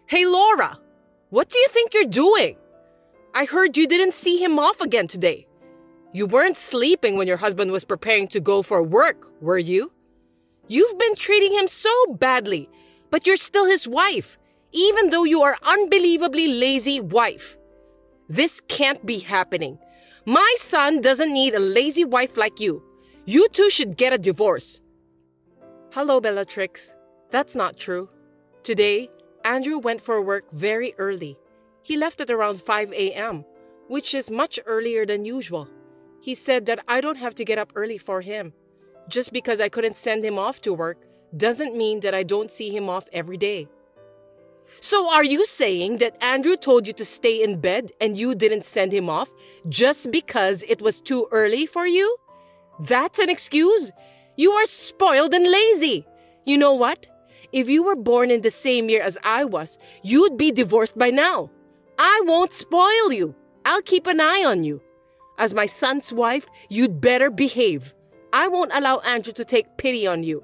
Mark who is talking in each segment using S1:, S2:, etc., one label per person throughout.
S1: Hey Laura, what do you think you're doing? I heard you didn't see him off again today. You weren't sleeping when your husband was preparing to go for work, were you? You've been treating him so badly, but you're still his wife, even though you are unbelievably lazy wife. This can't be happening. My son doesn't need a lazy wife like you. You two should get a divorce. Hello, Bellatrix. That's not true. Today, Andrew went for work very early. He left at around 5 a.m., which is much earlier than usual. He said that I don't have to get up early for him. Just because I couldn't send him off to work doesn't mean that I don't see him off every day. So are you saying that Andrew told you to stay in bed and you didn't send him off just because it was too early for you? That's an excuse? You are spoiled and lazy. You know what? If you were born in the same year as I was, you'd be divorced by now. I won't spoil you. I'll keep an eye on you. As my son's wife, you'd better behave. I won't allow Andrew to take pity on you.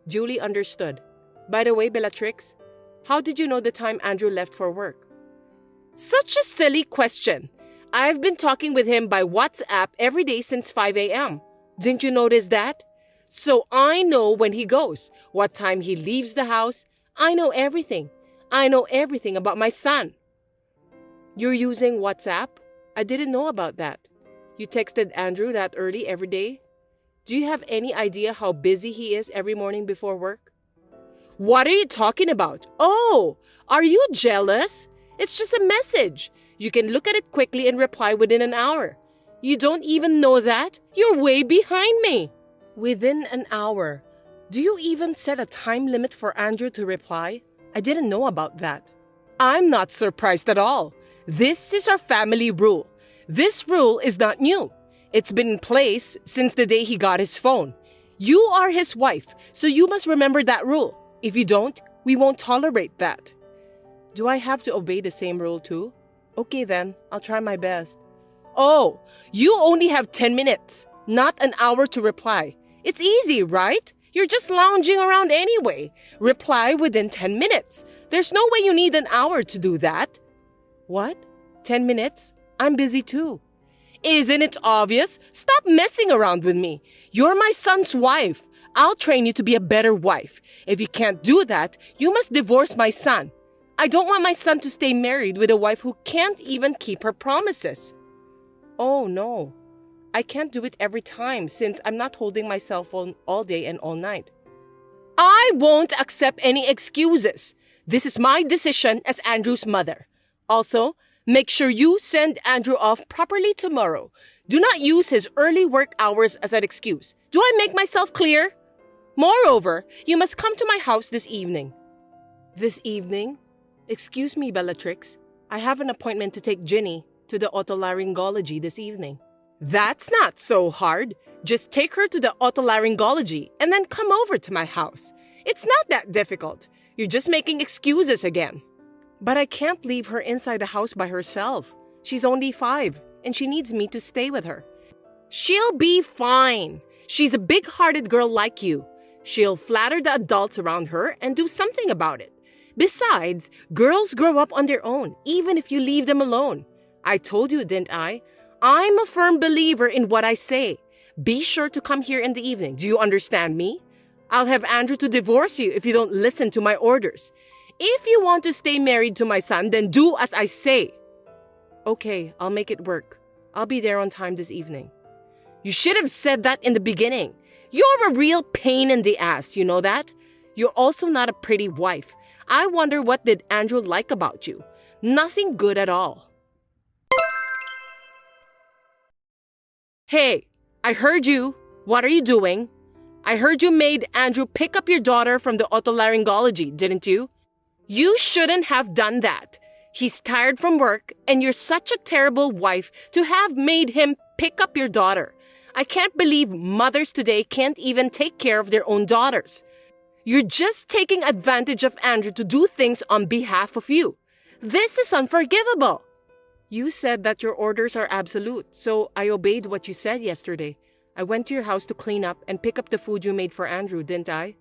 S1: Julie understood. By the way, Bellatrix, how did you know the time Andrew left for work? Such a silly question. I've been talking with him by WhatsApp every day since 5 a.m. Didn't you notice that? So I know when he goes, what time he leaves the house. I know everything. I know everything about my son. You're using WhatsApp? I didn't know about that. You texted Andrew that early every day? Do you have any idea how busy he is every morning before work? What are you talking about? Oh, are you jealous? It's just a message. You can look at it quickly and reply within an hour. You don't even know that? You're way behind me. Within an hour. Do you even set a time limit for Andrew to reply? I didn't know about that. I'm not surprised at all. This is our family rule. This rule is not new. It's been in place since the day he got his phone. You are his wife, so you must remember that rule. If you don't, we won't tolerate that. Do I have to obey the same rule too? Okay then, I'll try my best. Oh, you only have 10 minutes, not an hour to reply. It's easy, right? You're just lounging around anyway. Reply within 10 minutes. There's no way you need an hour to do that. What? 10 minutes? I'm busy too. Isn't it obvious? Stop messing around with me. You're my son's wife. I'll train you to be a better wife. If you can't do that, you must divorce my son. I don't want my son to stay married with a wife who can't even keep her promises. Oh no. I can't do it every time since I'm not holding my cell phone all day and all night. I won't accept any excuses. This is my decision as Andrew's mother. Also, make sure you send Andrew off properly tomorrow. Do not use his early work hours as an excuse. Do I make myself clear? Moreover, you must come to my house this evening. This evening? Excuse me, Bellatrix. I have an appointment to take Ginny to the otolaryngology this evening. That's not so hard. Just take her to the otolaryngology and then come over to my house. It's not that difficult. You're just making excuses again. But I can't leave her inside the house by herself. She's only 5 and she needs me to stay with her. She'll be fine. She's a big-hearted girl like you. She'll flatter the adults around her and do something about it. Besides, girls grow up on their own, even if you leave them alone. I told you, didn't I? I'm a firm believer in what I say. Be sure to come here in the evening. Do you understand me? I'll have Andrew to divorce you if you don't listen to my orders. If you want to stay married to my son, then do as I say. Okay, I'll make it work. I'll be there on time this evening. You should have said that in the beginning. You're a real pain in the ass, you know that? You're also not a pretty wife. I wonder what did Andrew like about you? Nothing good at all. Hey, I heard you. What are you doing? I heard you made Andrew pick up your daughter from the otolaryngology, didn't you? You shouldn't have done that. He's tired from work, and you're such a terrible wife to have made him pick up your daughter. I can't believe mothers today can't even take care of their own daughters. You're just taking advantage of Andrew to do things on behalf of you. This is unforgivable. You said that your orders are absolute, so I obeyed what you said yesterday. I went to your house to clean up and pick up the food you made for Andrew, didn't I?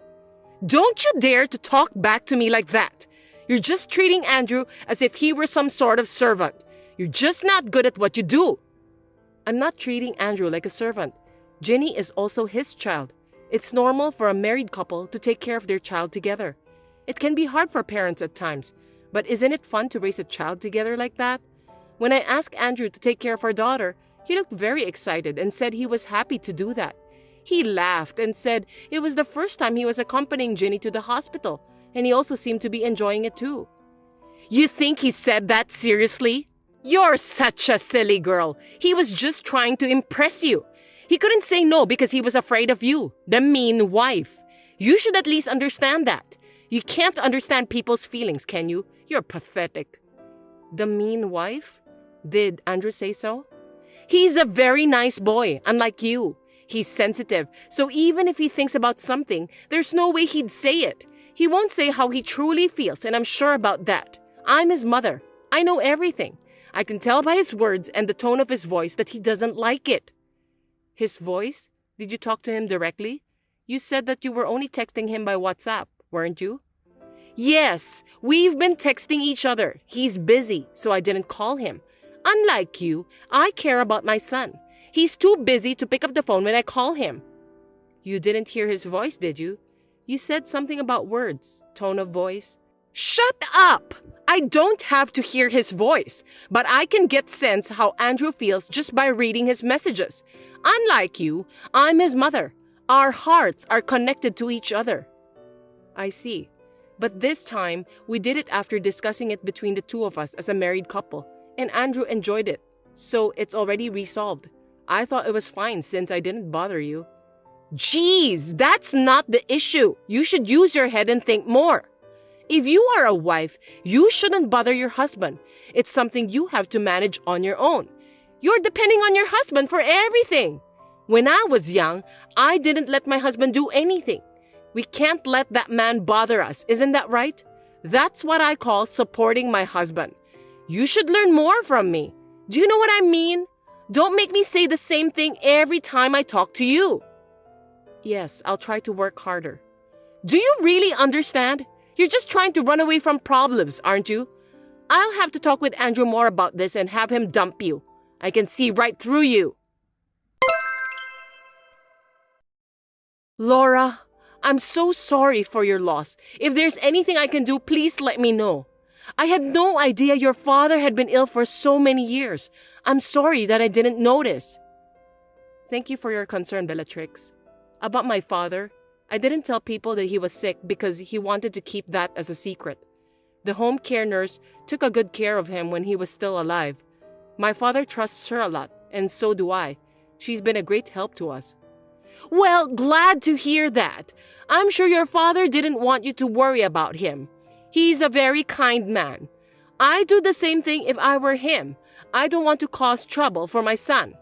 S1: Don't you dare to talk back to me like that. You're just treating Andrew as if he were some sort of servant. You're just not good at what you do. I'm not treating Andrew like a servant. Ginny is also his child. It's normal for a married couple to take care of their child together. It can be hard for parents at times, but isn't it fun to raise a child together like that? When I asked Andrew to take care of our daughter, he looked very excited and said he was happy to do that. He laughed and said it was the first time he was accompanying Ginny to the hospital, and he also seemed to be enjoying it too. You think he said that seriously? You're such a silly girl. He was just trying to impress you. He couldn't say no because he was afraid of you, the mean wife. You should at least understand that. You can't understand people's feelings, can you? You're pathetic. The mean wife? Did Andrew say so? He's a very nice boy, unlike you. He's sensitive, so even if he thinks about something, there's no way he'd say it. He won't say how he truly feels, and I'm sure about that. I'm his mother. I know everything. I can tell by his words and the tone of his voice that he doesn't like it. His voice? Did you talk to him directly? You said that you were only texting him by WhatsApp, weren't you? Yes, we've been texting each other. He's busy, so I didn't call him. Unlike you, I care about my son. He's too busy to pick up the phone when I call him. You didn't hear his voice, did you? You said something about words, tone of voice. Shut up! I don't have to hear his voice, but I can get sense how Andrew feels just by reading his messages. Unlike you, I'm his mother. Our hearts are connected to each other. I see. But this time, we did it after discussing it between the two of us as a married couple, and Andrew enjoyed it. So it's already resolved. I thought it was fine since I didn't bother you. Jeez, that's not the issue. You should use your head and think more. If you are a wife, you shouldn't bother your husband. It's something you have to manage on your own. You're depending on your husband for everything. When I was young, I didn't let my husband do anything. We can't let that man bother us, isn't that right? That's what I call supporting my husband. You should learn more from me. Do you know what I mean? Don't make me say the same thing every time I talk to you. Yes, I'll try to work harder. Do you really understand? You're just trying to run away from problems, aren't you? I'll have to talk with Andrew more about this and have him dump you. I can see right through you. Laura, I'm so sorry for your loss. If there's anything I can do, please let me know. I had no idea your father had been ill for so many years. I'm sorry that I didn't notice. Thank you for your concern, Bellatrix. About my father, I didn't tell people that he was sick because he wanted to keep that as a secret. The home care nurse took a good care of him when he was still alive. My father trusts her a lot, and so do I. She's been a great help to us. Well, glad to hear that. I'm sure your father didn't want you to worry about him. He's a very kind man. I'd do the same thing if I were him. I don't want to cause trouble for my son.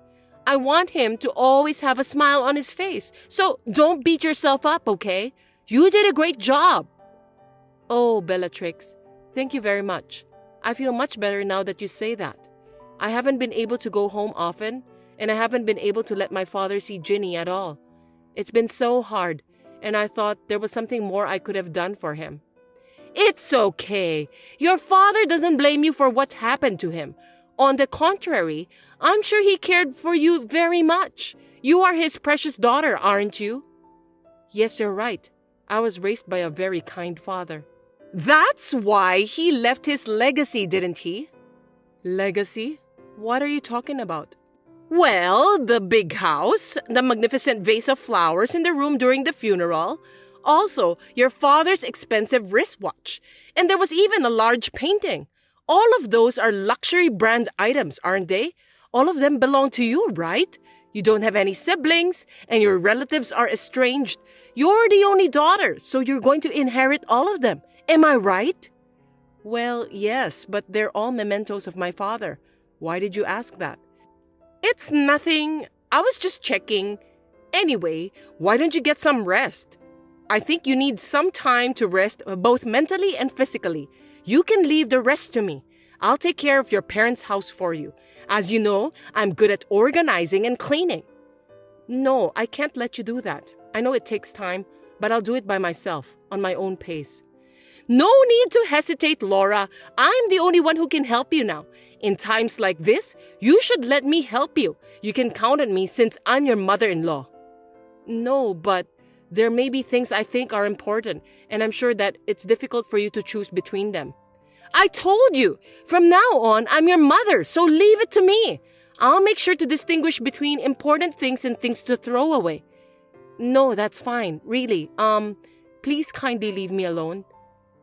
S1: I want him to always have a smile on his face. So don't beat yourself up, okay? You did a great job. Oh, Bellatrix, thank you very much. I feel much better now that you say that. I haven't been able to go home often, and I haven't been able to let my father see Ginny at all. It's been so hard, and I thought there was something more I could have done for him. It's okay. Your father doesn't blame you for what happened to him. On the contrary, I'm sure he cared for you very much. You are his precious daughter, aren't you? Yes, you're right. I was raised by a very kind father. That's why he left his legacy, didn't he? Legacy? What are you talking about? Well, the big house, the magnificent vase of flowers in the room during the funeral, also your father's expensive wristwatch, and there was even a large painting. All of those are luxury brand items, aren't they? All of them belong to you, right? You don't have any siblings, and your relatives are estranged. You're the only daughter, so you're going to inherit all of them. Am I right? Well, yes, but they're all mementos of my father. Why did you ask that? It's nothing. I was just checking. Anyway, why don't you get some rest? I think you need some time to rest both mentally and physically. You can leave the rest to me. I'll take care of your parents' house for you. As you know, I'm good at organizing and cleaning. No, I can't let you do that. I know it takes time, but I'll do it by myself, on my own pace. No need to hesitate, Laura. I'm the only one who can help you now. In times like this, you should let me help you. You can count on me since I'm your mother-in-law. No, but there may be things I think are important, and I'm sure that it's difficult for you to choose between them. I told you, from now on, I'm your mother, so leave it to me. I'll make sure to distinguish between important things and things to throw away. No, that's fine, really. Please kindly leave me alone.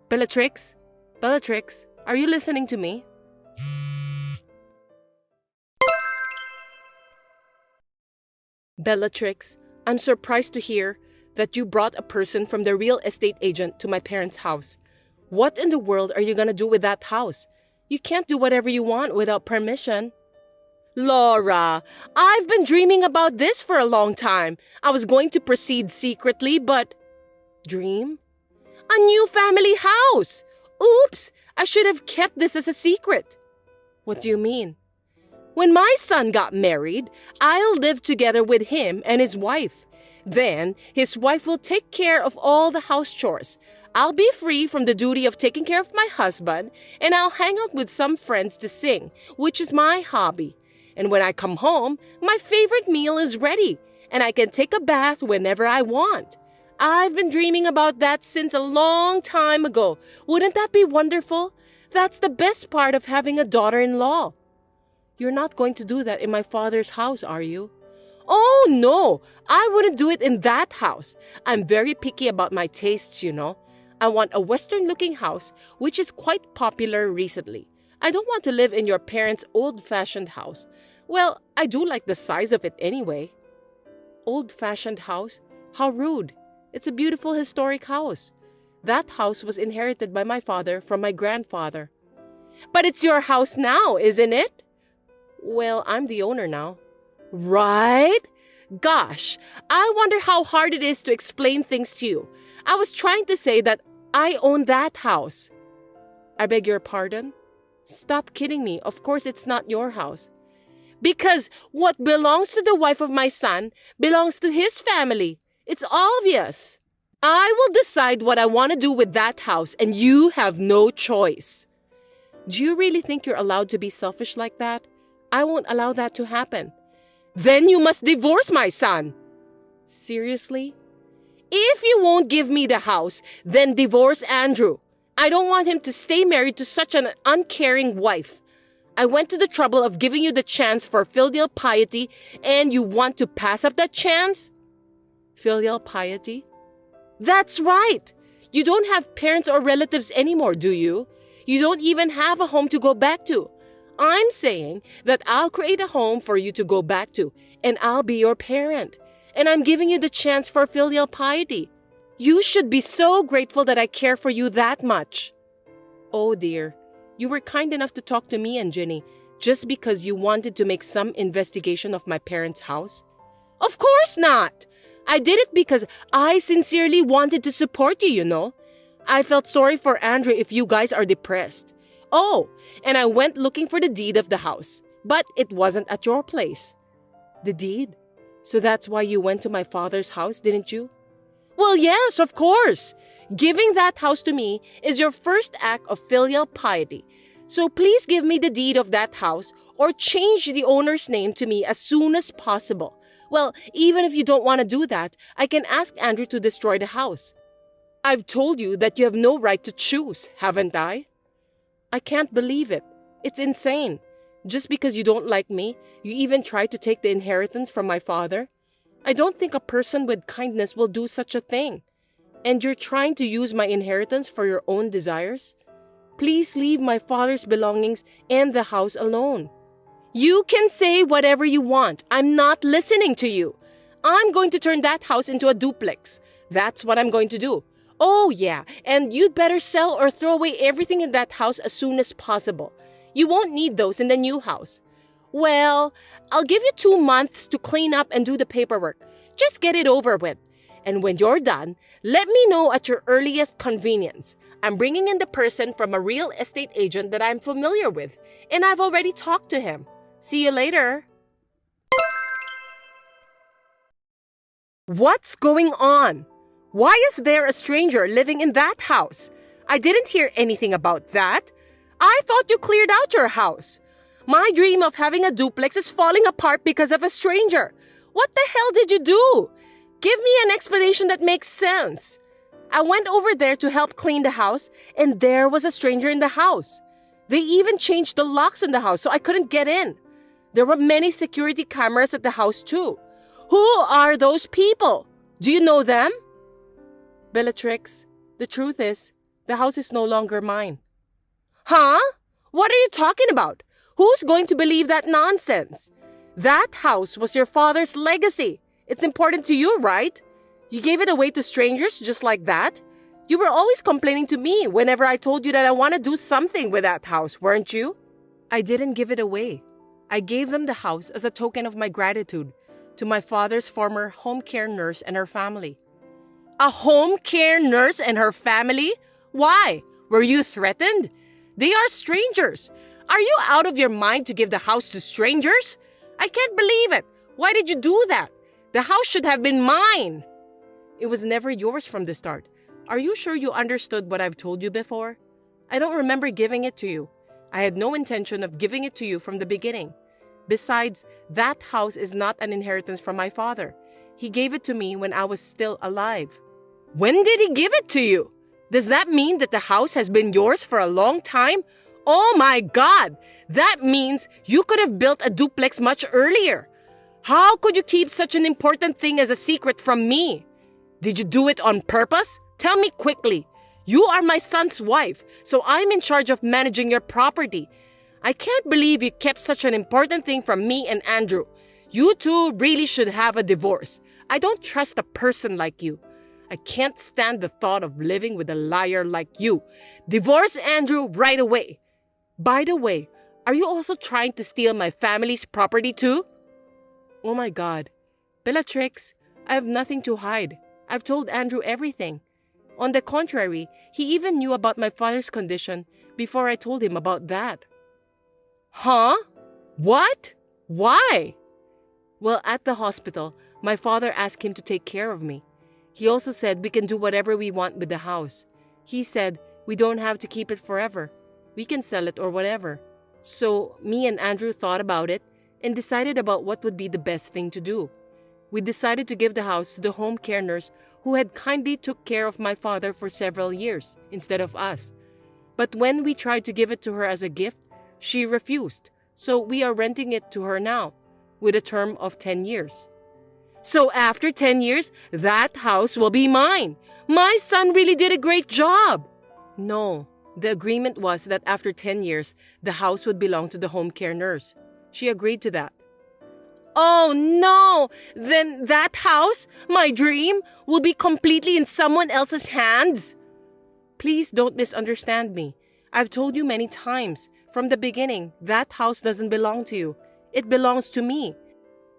S1: Bellatrix, are you listening to me? Bellatrix, I'm surprised to hear that you brought a person from the real estate agent to my parents' house. What in the world are you gonna do with that house? You can't do whatever you want without permission. Laura, I've been dreaming about this for a long time. I was going to proceed secretly, but... Dream? A new family house! Oops! I should have kept this as a secret. What do you mean? When my son got married, I'll live together with him and his wife. Then, his wife will take care of all the house chores. I'll be free from the duty of taking care of my husband, and I'll hang out with some friends to sing, which is my hobby. And when I come home, my favorite meal is ready, and I can take a bath whenever I want. I've been dreaming about that since a long time ago. Wouldn't that be wonderful? That's the best part of having a daughter-in-law. You're not going to do that in my father's house, are you? Oh, no! I wouldn't do it in that house. I'm very picky about my tastes, you know. I want a Western-looking house, which is quite popular recently. I don't want to live in your parents' old-fashioned house. Well, I do like the size of it anyway. Old-fashioned house? How rude. It's a beautiful historic house. That house was inherited by my father from my grandfather. But it's your house now, isn't it? Well, I'm the owner now. Right? Gosh, I wonder how hard it is to explain things to you. I was trying to say that I own that house. I beg your pardon? Stop kidding me. Of course it's not your house. Because what belongs to the wife of my son belongs to his family. It's obvious. I will decide what I want to do with that house, and you have no choice. Do you really think you're allowed to be selfish like that? I won't allow that to happen. Then you must divorce my son. Seriously? If you won't give me the house, then divorce Andrew. I don't want him to stay married to such an uncaring wife. I went to the trouble of giving you the chance for filial piety, and you want to pass up that chance? Filial piety? That's right. You don't have parents or relatives anymore, do you? You don't even have a home to go back to. I'm saying that I'll create a home for you to go back to, and I'll be your parent. And I'm giving you the chance for filial piety. You should be so grateful that I care for you that much. Oh dear, you were kind enough to talk to me and Jenny just because you wanted to make some investigation of my parents' house? Of course not! I did it because I sincerely wanted to support you, you know. I felt sorry for Andrew if you guys are depressed. Oh, and I went looking for the deed of the house, but it wasn't at your place. The deed? So that's why you went to my father's house, didn't you? Well, yes, of course. Giving that house to me is your first act of filial piety. So please give me the deed of that house or change the owner's name to me as soon as possible. Well, even if you don't want to do that, I can ask Andrew to destroy the house. I've told you that you have no right to choose, haven't I? I can't believe it. It's insane. Just because you don't like me, you even try to take the inheritance from my father? I don't think a person with kindness will do such a thing. And you're trying to use my inheritance for your own desires? Please leave my father's belongings and the house alone. You can say whatever you want. I'm not listening to you. I'm going to turn that house into a duplex. That's what I'm going to do. Oh yeah, and you'd better sell or throw away everything in that house as soon as possible. You won't need those in the new house. Well, I'll give you 2 months to clean up and do the paperwork. Just get it over with. And when you're done, let me know at your earliest convenience. I'm bringing in the person from a real estate agent that I'm familiar with, and I've already talked to him. See you later. What's going on? Why is there a stranger living in that house? I didn't hear anything about that. I thought you cleared out your house. My dream of having a duplex is falling apart because of a stranger. What the hell did you do? Give me an explanation that makes sense. I went over there to help clean the house, and there was a stranger in the house. They even changed the locks in the house so I couldn't get in. There were many security cameras at the house too. Who are those people? Do you know them? Bellatrix, the truth is, the house is no longer mine. Huh? What are you talking about? Who's going to believe that nonsense? That house was your father's legacy. It's important to you, right? You gave it away to strangers just like that? You were always complaining to me whenever I told you that I want to do something with that house, weren't you? I didn't give it away. I gave them the house as a token of my gratitude to my father's former home care nurse and her family. A home care nurse and her family? Why? Were you threatened? They are strangers. Are you out of your mind to give the house to strangers? I can't believe it. Why did you do that? The house should have been mine. It was never yours from the start. Are you sure you understood what I've told you before? I don't remember giving it to you. I had no intention of giving it to you from the beginning. Besides, that house is not an inheritance from my father. He gave it to me when I was still alive. When did he give it to you? Does that mean that the house has been yours for a long time? Oh my God! That means you could have built a duplex much earlier. How could you keep such an important thing as a secret from me? Did you do it on purpose? Tell me quickly. You are my son's wife, so I'm in charge of managing your property. I can't believe you kept such an important thing from me and Andrew. You two really should have a divorce. I don't trust a person like you. I can't stand the thought of living with a liar like you. Divorce Andrew right away. By the way, are you also trying to steal my family's property too? Oh my God. Bellatrix, I have nothing to hide. I've told Andrew everything. On the contrary, he even knew about my father's condition before I told him about that. Huh? What? Why? Well, at the hospital, my father asked him to take care of me. He also said we can do whatever we want with the house. He said we don't have to keep it forever. We can sell it or whatever. So me and Andrew thought about it and decided about what would be the best thing to do. We decided to give the house to the home care nurse who had kindly took care of my father for several years instead of us. But when we tried to give it to her as a gift, she refused. So we are renting it to her now with a term of 10 years. So after 10 years, that house will be mine. My son really did a great job. No, the agreement was that after 10 years, the house would belong to the home care nurse. She agreed to that. Oh no! Then that house, my dream, will be completely in someone else's hands? Please don't misunderstand me. I've told you many times, from the beginning, that house doesn't belong to you. It belongs to me.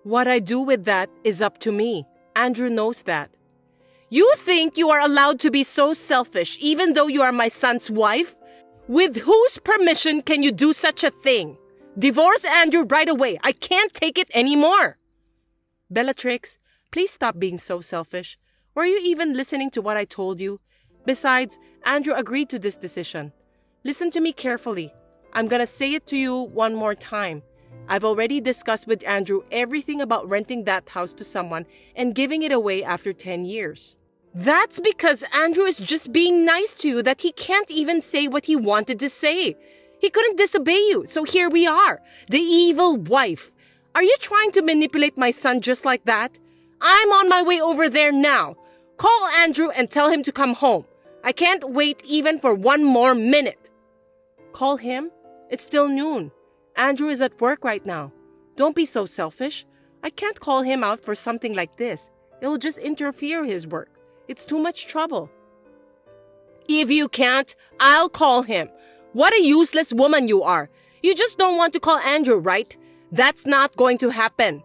S1: What I do with that is up to me. Andrew knows that. You think you are allowed to be so selfish even though you are my son's wife? With whose permission can you do such a thing? Divorce Andrew right away. I can't take it anymore. Bellatrix, please stop being so selfish. Were you even listening to what I told you? Besides, Andrew agreed to this decision. Listen to me carefully. I'm gonna say it to you one more time. I've already discussed with Andrew everything about renting that house to someone and giving it away after 10 years. That's because Andrew is just being nice to you that he can't even say what he wanted to say. He couldn't disobey you, so here we are, the evil wife. Are you trying to manipulate my son just like that? I'm on my way over there now. Call Andrew and tell him to come home. I can't wait even for one more minute. Call him? It's still noon. Andrew is at work right now. Don't be so selfish. I can't call him out for something like this. It will just interfere his work. It's too much trouble. If you can't, I'll call him. What a useless woman you are. You just don't want to call Andrew, right? That's not going to happen.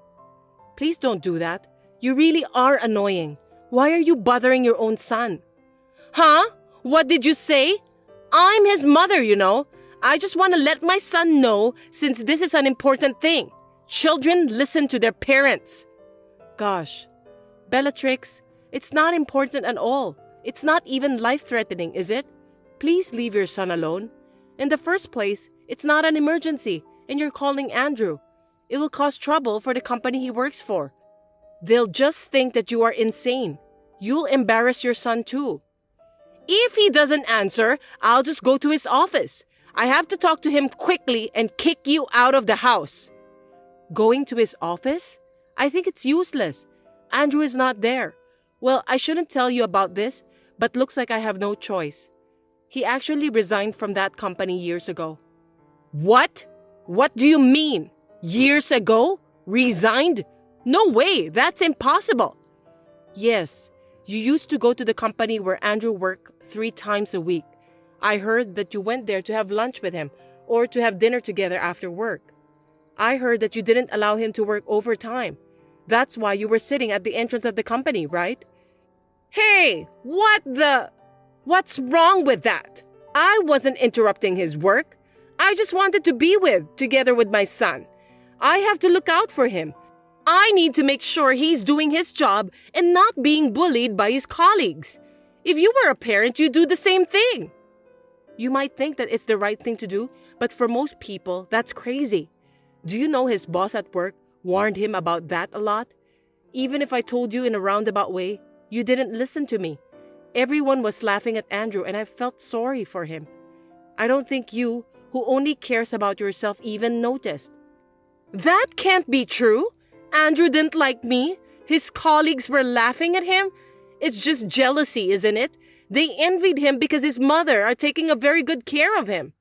S1: Please don't do that. You really are annoying. Why are you bothering your own son? Huh? What did you say? I'm his mother, you know. I just want to let my son know since this is an important thing. Children listen to their parents. Gosh. Bellatrix, it's not important at all. It's not even life-threatening, is it? Please leave your son alone. In the first place, it's not an emergency, and you're calling Andrew. It will cause trouble for the company he works for. They'll just think that you are insane. You'll embarrass your son too. If he doesn't answer, I'll just go to his office. I have to talk to him quickly and kick you out of the house. Going to his office? I think it's useless. Andrew is not there. Well, I shouldn't tell you about this, but looks like I have no choice. He actually resigned from that company years ago. What? What do you mean? Years ago? Resigned? No way, that's impossible. Yes, you used to go to the company where Andrew worked 3 times a week. I heard that you went there to have lunch with him or to have dinner together after work. I heard that you didn't allow him to work overtime. That's why you were sitting at the entrance of the company, right? Hey, what's wrong with that? I wasn't interrupting his work. I just wanted to be together with my son. I have to look out for him. I need to make sure he's doing his job and not being bullied by his colleagues. If you were a parent, you'd do the same thing. You might think that it's the right thing to do, but for most people, that's crazy. Do you know his boss at work warned him about that a lot? Even if I told you in a roundabout way, you didn't listen to me. Everyone was laughing at Andrew and I felt sorry for him. I don't think you, who only cares about yourself, even noticed. That can't be true. Andrew didn't like me. His colleagues were laughing at him. It's just jealousy, isn't it? They envied him because his mother are taking a very good care of him.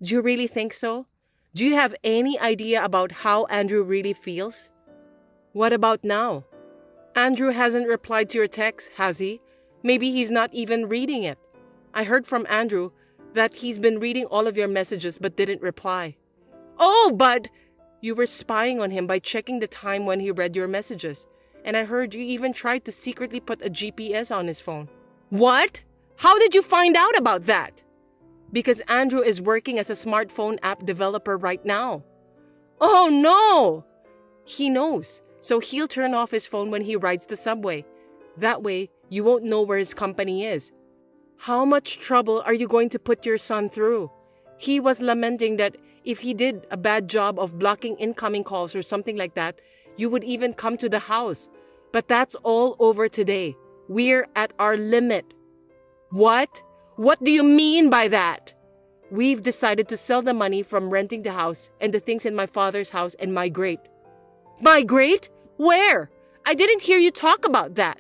S1: Do you really think so? Do you have any idea about how Andrew really feels? What about now? Andrew hasn't replied to your text, has he? Maybe he's not even reading it. I heard from Andrew that he's been reading all of your messages but didn't reply. Oh, but you were spying on him by checking the time when he read your messages. And I heard you even tried to secretly put a GPS on his phone. What? How did you find out about that? Because Andrew is working as a smartphone app developer right now. Oh no! He knows, so he'll turn off his phone when he rides the subway. That way, you won't know where his company is. How much trouble are you going to put your son through? He was lamenting that if he did a bad job of blocking incoming calls or something like that, you would even come to the house. But that's all over today. We're at our limit. What? What do you mean by that? We've decided to sell the money from renting the house and the things in my father's house and migrate. Migrate? Where? I didn't hear you talk about that.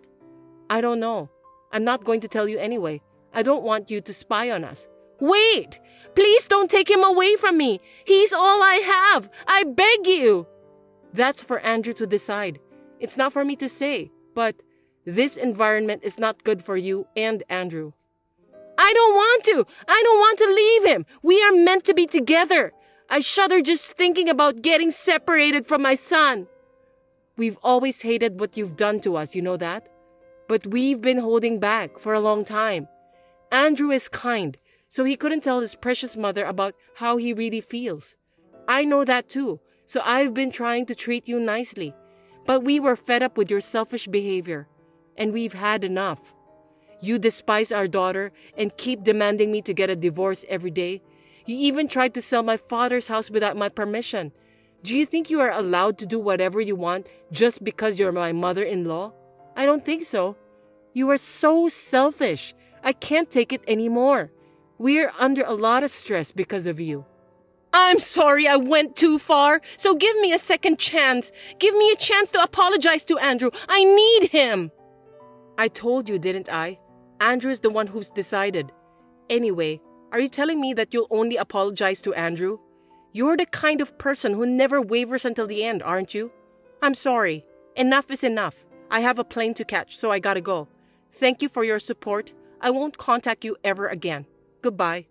S1: I don't know. I'm not going to tell you anyway. I don't want you to spy on us. Wait! Please don't take him away from me. He's all I have. I beg you. That's for Andrew to decide. It's not for me to say, but this environment is not good for you and Andrew. I don't want to. I don't want to leave him. We are meant to be together. I shudder just thinking about getting separated from my son. We've always hated what you've done to us, you know that? But we've been holding back for a long time. Andrew is kind, so he couldn't tell his precious mother about how he really feels. I know that too, so I've been trying to treat you nicely. But we were fed up with your selfish behavior, and we've had enough. You despise our daughter and keep demanding me to get a divorce every day. You even tried to sell my father's house without my permission. Do you think you are allowed to do whatever you want just because you're my mother-in-law? I don't think so. You are so selfish. I can't take it anymore. We're under a lot of stress because of you. I'm sorry I went too far, so give me a second chance. Give me a chance to apologize to Andrew. I need him. I told you, didn't I? Andrew is the one who's decided. Anyway, are you telling me that you'll only apologize to Andrew? You're the kind of person who never wavers until the end, aren't you? I'm sorry. Enough is enough. I have a plane to catch, so I gotta go. Thank you for your support. I won't contact you ever again. Goodbye.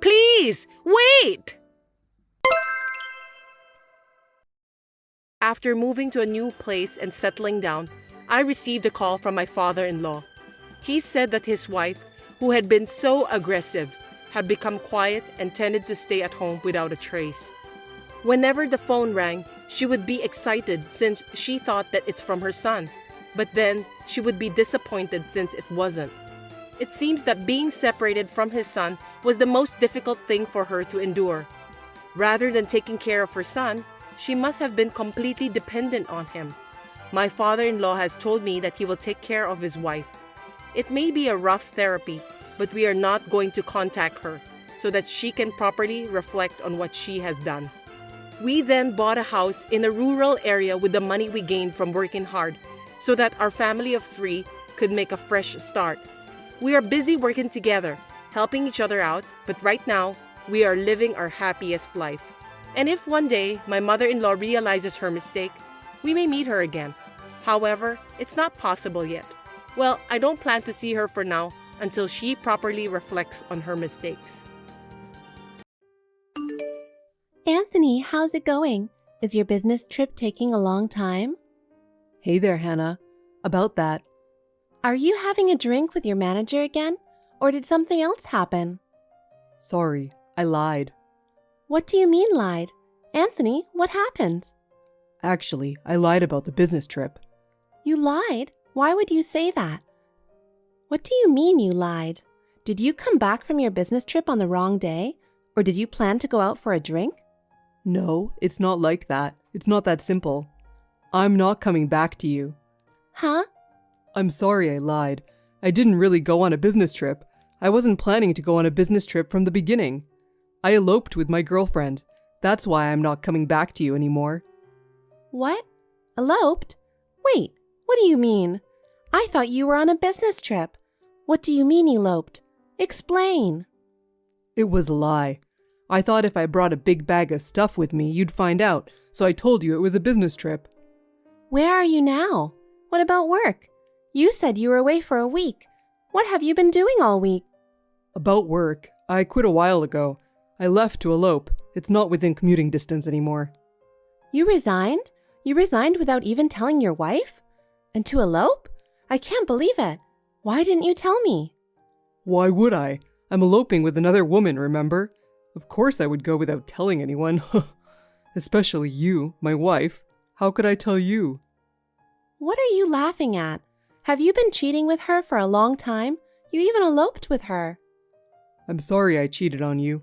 S1: Please, wait! After moving to a new place and settling down, I received a call from my father-in-law. He said that his wife, who had been so aggressive, had become quiet and tended to stay at home without a trace. Whenever the phone rang, she would be excited since she thought that it's from her son, but then she would be disappointed since it wasn't. It seems that being separated from his son was the most difficult thing for her to endure. Rather than taking care of her son, she must have been completely dependent on him. My father-in-law has told me that he will take care of his wife. It may be a rough therapy, but we are not going to contact her so that she can properly reflect on what she has done. We then bought a house in a rural area with the money we gained from working hard so that our family of 3 could make a fresh start. We are busy working together, helping each other out, but right now, we are living our happiest life. And if one day my mother-in-law realizes her mistake, we may meet her again. However, it's not possible yet. Well, I don't plan to see her for now until she properly reflects on her mistakes.
S2: Anthony, how's it going? Is your business trip taking a long time?
S3: Hey there, Hannah. About that.
S2: Are you having a drink with your manager again? Or did something else happen?
S3: Sorry, I lied.
S2: What do you mean lied? Anthony, what happened?
S3: Actually, I lied about the business trip.
S2: You lied? Why would you say that? What do you mean you lied? Did you come back from your business trip on the wrong day? Or did you plan to go out for a drink?
S3: No, it's not like that. It's not that simple. I'm not coming back to you.
S2: Huh?
S3: I'm sorry I lied. I didn't really go on a business trip. I wasn't planning to go on a business trip from the beginning. I eloped with my girlfriend. That's why I'm not coming back to you anymore.
S2: What? Eloped? Wait, what do you mean? I thought you were on a business trip. What do you mean eloped? Explain.
S3: It was a lie. I thought if I brought a big bag of stuff with me, you'd find out, so I told you it was a business trip.
S2: Where are you now? What about work? You said you were away for a week. What have you been doing all week?
S3: About work, I quit a while ago. I left to elope. It's not within commuting distance anymore.
S2: You resigned? You resigned without even telling your wife? And to elope? I can't believe it. Why didn't you tell me?
S3: Why would I? I'm eloping with another woman, remember? Of course I would go without telling anyone. Especially you, my wife. How could I tell you?
S2: What are you laughing at? Have you been cheating with her for a long time? You even eloped with her.
S3: I'm sorry I cheated on you.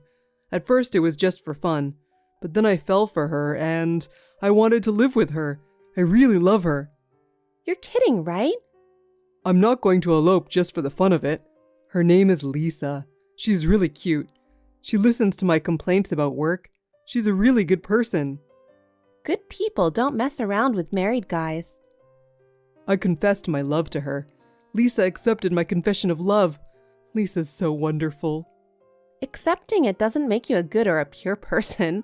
S3: At first it was just for fun. But then I fell for her and I wanted to live with her. I really love her.
S2: You're kidding, right?
S3: I'm not going to elope just for the fun of it. Her name is Lisa. She's really cute. She listens to my complaints about work. She's a really good person.
S2: Good people don't mess around with married guys.
S3: I confessed my love to her. Lisa accepted my confession of love. Lisa's so wonderful.
S2: Accepting it doesn't make you a good or a pure person.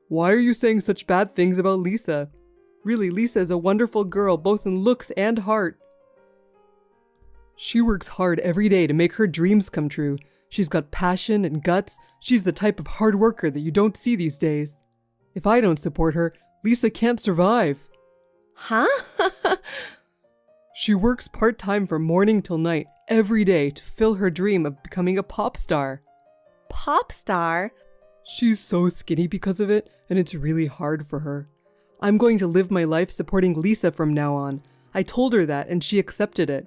S3: Why are you saying such bad things about Lisa? Really, Lisa is a wonderful girl, both in looks and heart. She works hard every day to make her dreams come true. She's got passion and guts. She's the type of hard worker that you don't see these days. If I don't support her, Lisa can't survive.
S2: Huh?
S3: She works part-time from morning till night, every day to fill her dream of becoming a pop star.
S2: Pop star?
S3: She's so skinny because of it, and it's really hard for her. I'm going to live my life supporting Lisa from now on. I told her that, and she accepted it.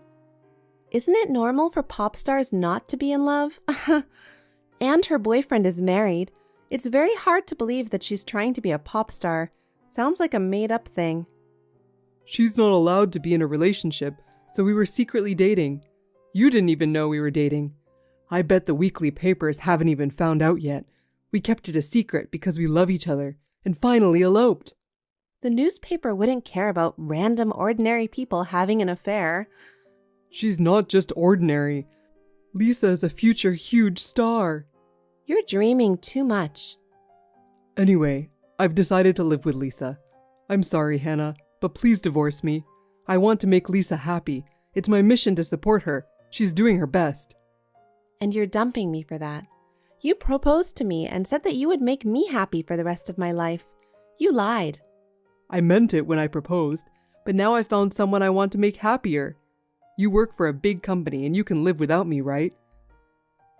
S2: Isn't it normal for pop stars not to be in love? And her boyfriend is married. It's very hard to believe that she's trying to be a pop star. Sounds like a made-up thing.
S3: She's not allowed to be in a relationship, so we were secretly dating. You didn't even know we were dating. I bet the weekly papers haven't even found out yet. We kept it a secret because we love each other, and finally eloped.
S2: The newspaper wouldn't care about random ordinary people having an affair.
S3: She's not just ordinary. Lisa is a future huge star.
S2: You're dreaming too much.
S3: Anyway, I've decided to live with Lisa. I'm sorry, Hannah, but please divorce me. I want to make Lisa happy. It's my mission to support her. She's doing her best.
S2: And you're dumping me for that. You proposed to me and said that you would make me happy for the rest of my life. You lied.
S3: I meant it when I proposed, but now I found someone I want to make happier. You work for a big company and you can live without me, right?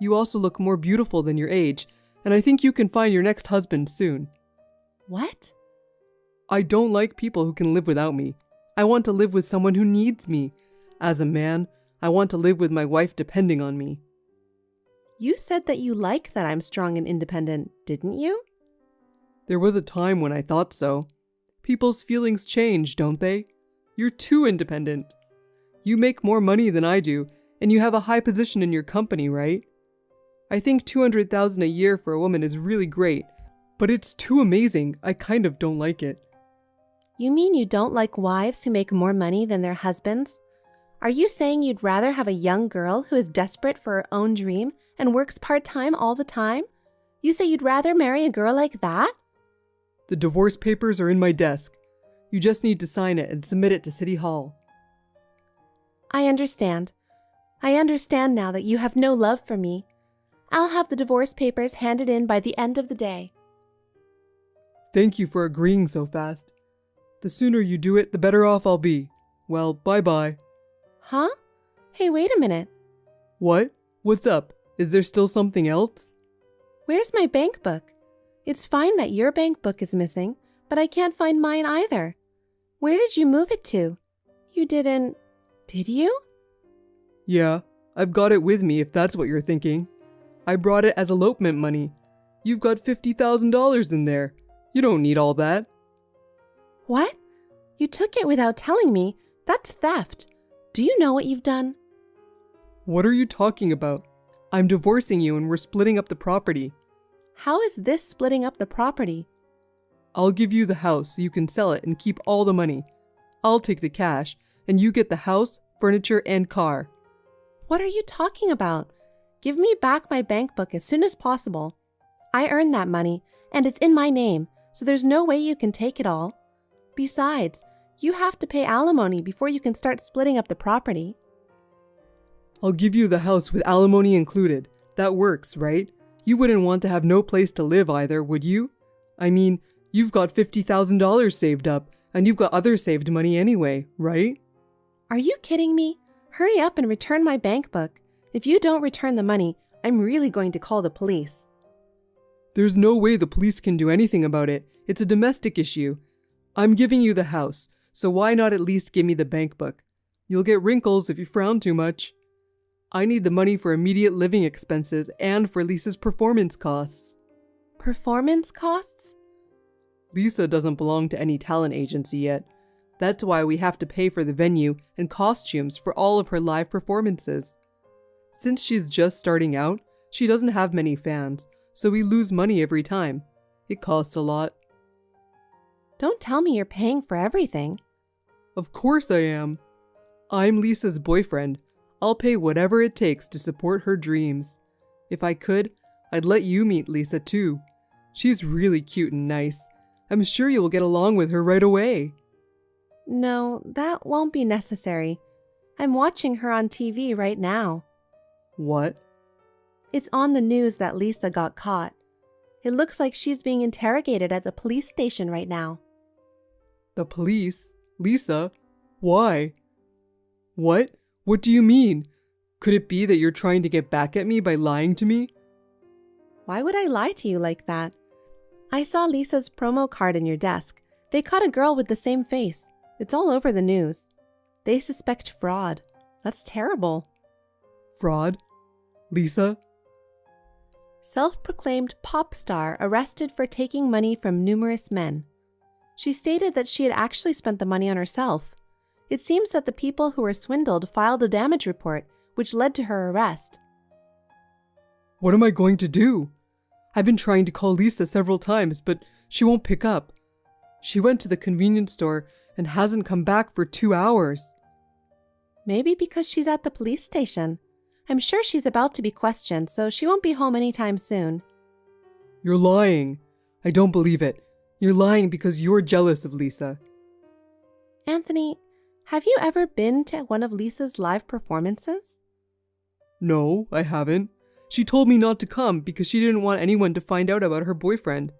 S3: You also look more beautiful than your age, and I think you can find your next husband soon.
S2: What?
S3: I don't like people who can live without me. I want to live with someone who needs me. As a man, I want to live with my wife depending on me.
S2: You said that you like that I'm strong and independent, didn't you?
S3: There was a time when I thought so. People's feelings change, don't they? You're too independent. You make more money than I do, and you have a high position in your company, right? I think $200,000 a year for a woman is really great, but it's too amazing. I kind of don't like it.
S2: You mean you don't like wives who make more money than their husbands? Are you saying you'd rather have a young girl who is desperate for her own dream and works part-time all the time? You say you'd rather marry a girl like that?
S3: The divorce papers are in my desk. You just need to sign it and submit it to City Hall.
S2: I understand. I understand now that you have no love for me. I'll have the divorce papers handed in by the end of the day.
S3: Thank you for agreeing so fast. The sooner you do it, the better off I'll be. Well, bye-bye.
S2: Huh? Hey, wait a minute.
S3: What? What's up? Is there still something else?
S2: Where's my bank book? It's fine that your bank book is missing, but I can't find mine either. Where did you move it to? You didn't... Did you?
S3: Yeah, I've got it with me if that's what you're thinking. I brought it as elopement money. You've got $50,000 in there. You don't need all that.
S2: What? You took it without telling me? That's theft. Do you know what you've done?
S3: What are you talking about? I'm divorcing you and we're splitting up the property.
S2: How is this splitting up the property?
S3: I'll give you the house so you can sell it and keep all the money. I'll take the cash and you get the house, furniture, and car.
S2: What are you talking about? Give me back my bank book as soon as possible. I earned that money and it's in my name, so there's no way you can take it all. Besides, you have to pay alimony before you can start splitting up the property.
S3: I'll give you the house with alimony included. That works, right? You wouldn't want to have no place to live either, would you? I mean, you've got $50,000 saved up, and you've got other saved money anyway, right?
S2: Are you kidding me? Hurry up and return my bank book. If you don't return the money, I'm really going to call the police.
S3: There's no way the police can do anything about it. It's a domestic issue. I'm giving you the house, so why not at least give me the bank book? You'll get wrinkles if you frown too much. I need the money for immediate living expenses and for Lisa's performance costs.
S2: Performance costs?
S3: Lisa doesn't belong to any talent agency yet. That's why we have to pay for the venue and costumes for all of her live performances. Since she's just starting out, she doesn't have many fans, so we lose money every time. It costs a lot.
S2: Don't tell me you're paying for everything.
S3: Of course I am. I'm Lisa's boyfriend. I'll pay whatever it takes to support her dreams. If I could, I'd let you meet Lisa too. She's really cute and nice. I'm sure you'll get along with her right away.
S2: No, that won't be necessary. I'm watching her on TV right now.
S3: What?
S2: It's on the news that Lisa got caught. It looks like she's being interrogated at the police station right now.
S3: The police? Lisa? Why? What? What do you mean? Could it be that you're trying to get back at me by lying to me?
S2: Why would I lie to you like that? I saw Lisa's promo card in your desk. They caught a girl with the same face. It's all over the news. They suspect fraud. That's terrible.
S3: Fraud? Lisa?
S2: Self-proclaimed pop star arrested for taking money from numerous men. She stated that she had actually spent the money on herself. It seems that the people who were swindled filed a damage report, which led to her arrest.
S3: What am I going to do? I've been trying to call Lisa several times, but she won't pick up. She went to the convenience store and hasn't come back for 2 hours.
S2: Maybe because she's at the police station. I'm sure she's about to be questioned, so she won't be home anytime soon.
S3: You're lying. I don't believe it. You're lying because you're jealous of Lisa.
S2: Anthony, have you ever been to one of Lisa's live performances?
S3: No, I haven't. She told me not to come because she didn't want anyone to find out about her boyfriend.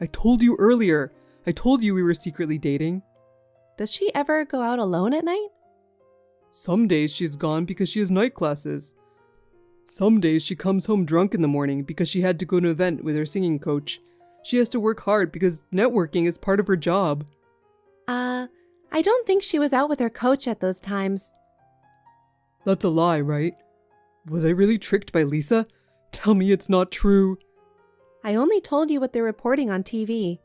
S3: I told you earlier. I told you we were secretly dating.
S2: Does she ever go out alone at night?
S3: Some days she's gone because she has night classes. Some days she comes home drunk in the morning because she had to go to an event with her singing coach. She has to work hard because networking is part of her job.
S2: I don't think she was out with her coach at those times.
S3: That's a lie, right? Was I really tricked by Lisa? Tell me it's not true.
S2: I only told you what they're reporting on TV.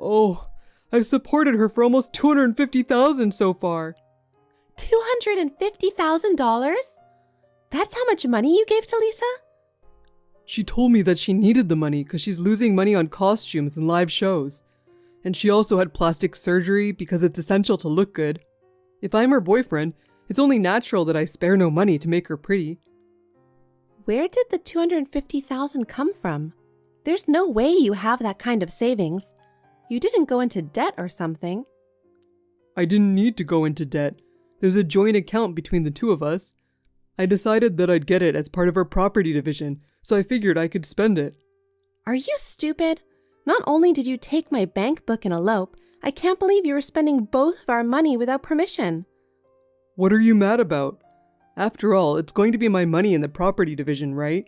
S3: Oh, I've supported her for almost $250,000 so far.
S2: $250,000? That's how much money you gave to Lisa?
S3: She told me that she needed the money because she's losing money on costumes and live shows. And she also had plastic surgery because it's essential to look good. If I'm her boyfriend, it's only natural that I spare no money to make her pretty.
S2: Where did the $250,000 come from? There's no way you have that kind of savings. You didn't go into debt or something.
S3: I didn't need to go into debt. There's a joint account between the two of us. I decided that I'd get it as part of our property division, so I figured I could spend it.
S2: Are you stupid? Not only did you take my bank book and elope, I can't believe you were spending both of our money without permission.
S3: What are you mad about? After all, it's going to be my money in the property division, right?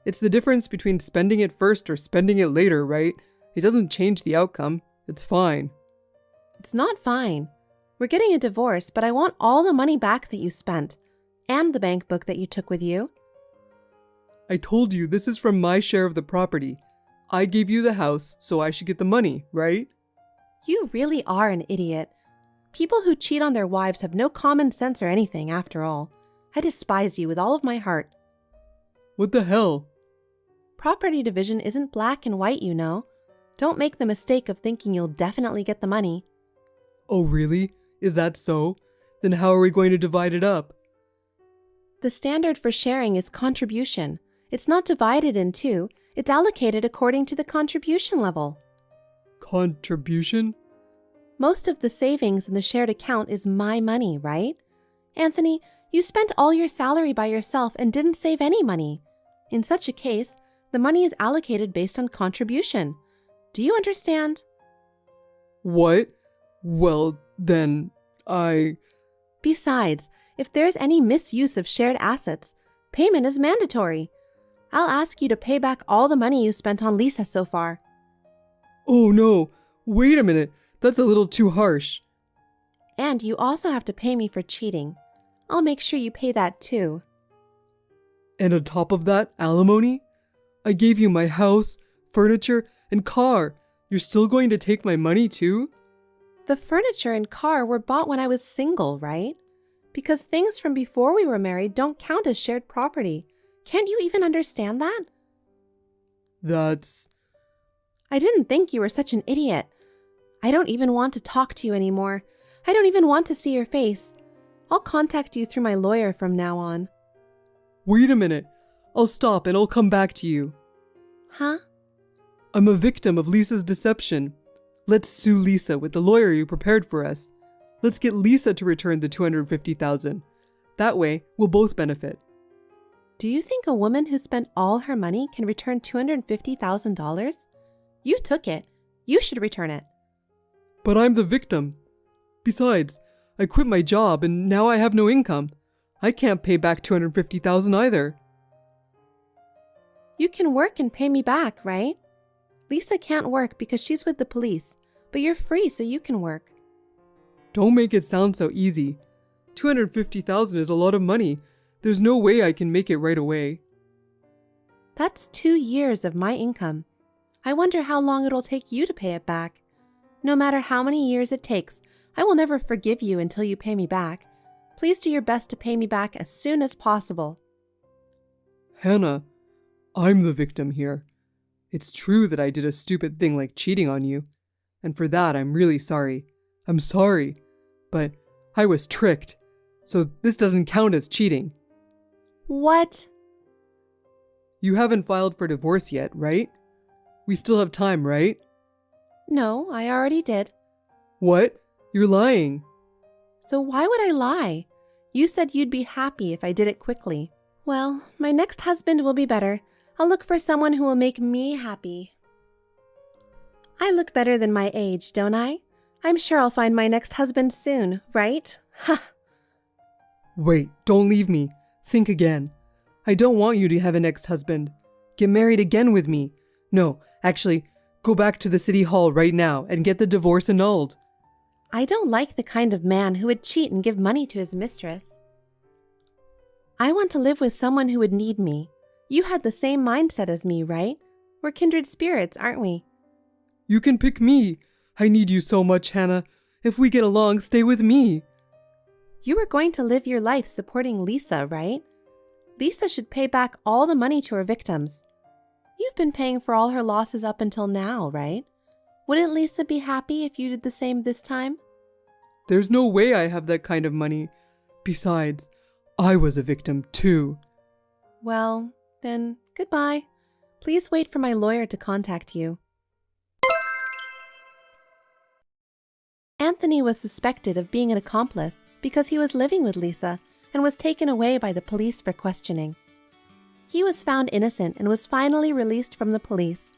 S3: It's the difference between spending it first or spending it later, right? It doesn't change the outcome. It's fine.
S2: It's not fine. We're getting a divorce, but I want all the money back that you spent. And the bank book that you took with you.
S3: I told you this is from my share of the property. I gave you the house, so I should get the money, right?
S2: You really are an idiot. People who cheat on their wives have no common sense or anything, after all. I despise you with all of my heart.
S3: What the hell?
S2: Property division isn't black and white, you know. Don't make the mistake of thinking you'll definitely get the money.
S3: Oh, really? Is that so? Then how are we going to divide it up?
S2: The standard for sharing is contribution. It's not divided in two. It's allocated according to the contribution level.
S3: Contribution?
S2: Most of the savings in the shared account is my money, right? Anthony, you spent all your salary by yourself and didn't save any money. In such a case, the money is allocated based on contribution. Do you understand?
S3: What? Well, then,
S2: Besides, if there's any misuse of shared assets, payment is mandatory. I'll ask you to pay back all the money you spent on Lisa so far.
S3: Oh no, wait a minute, that's a little too harsh.
S2: And you also have to pay me for cheating. I'll make sure you pay that too.
S3: And on top of that, alimony? I gave you my house, furniture, and car. You're still going to take my money too?
S2: The furniture and car were bought when I was single, right? Because things from before we were married don't count as shared property. Can't you even understand that? I didn't think you were such an idiot. I don't even want to talk to you anymore. I don't even want to see your face. I'll contact you through my lawyer from now on.
S3: Wait a minute. I'll stop and I'll come back to you.
S2: Huh?
S3: I'm a victim of Lisa's deception. Let's sue Lisa with the lawyer you prepared for us. Let's get Lisa to return the $250,000. That way, we'll both benefit.
S2: Do you think a woman who spent all her money can return $250,000? You took it. You should return it.
S3: But I'm the victim. Besides, I quit my job and now I have no income. I can't pay back $250,000 either.
S2: You can work and pay me back, right? Lisa can't work because she's with the police, but you're free so you can work.
S3: Don't make it sound so easy. $250,000 is a lot of money. There's no way I can make it right away.
S2: That's 2 years of my income. I wonder how long it'll take you to pay it back. No matter how many years it takes, I will never forgive you until you pay me back. Please do your best to pay me back as soon as possible.
S3: Hannah, I'm the victim here. It's true that I did a stupid thing like cheating on you, and for that I'm really sorry. I'm sorry, but I was tricked, so this doesn't count as cheating.
S2: What?
S3: You haven't filed for divorce yet, right? We still have time, right?
S2: No, I already did.
S3: What? You're lying.
S2: So why would I lie? You said you'd be happy if I did it quickly. Well, my next husband will be better. I'll look for someone who will make me happy. I look better than my age, don't I? I'm sure I'll find my next husband soon, right? Ha!
S3: Wait, don't leave me. Think again. I don't want you to have an ex-husband. Get married again with me. No, actually, go back to the city hall right now and get the divorce annulled.
S2: I don't like the kind of man who would cheat and give money to his mistress. I want to live with someone who would need me. You had the same mindset as me, right? We're kindred spirits, aren't we?
S3: You can pick me. I need you so much, Hannah. If we get along, stay with me.
S2: You were going to live your life supporting Lisa, right? Lisa should pay back all the money to her victims. You've been paying for all her losses up until now, right? Wouldn't Lisa be happy if you did the same this time?
S3: There's no way I have that kind of money. Besides, I was a victim too.
S2: Well, then, goodbye. Please wait for my lawyer to contact you. Anthony was suspected of being an accomplice because he was living with Lisa and was taken away by the police for questioning. He was found innocent and was finally released from the police.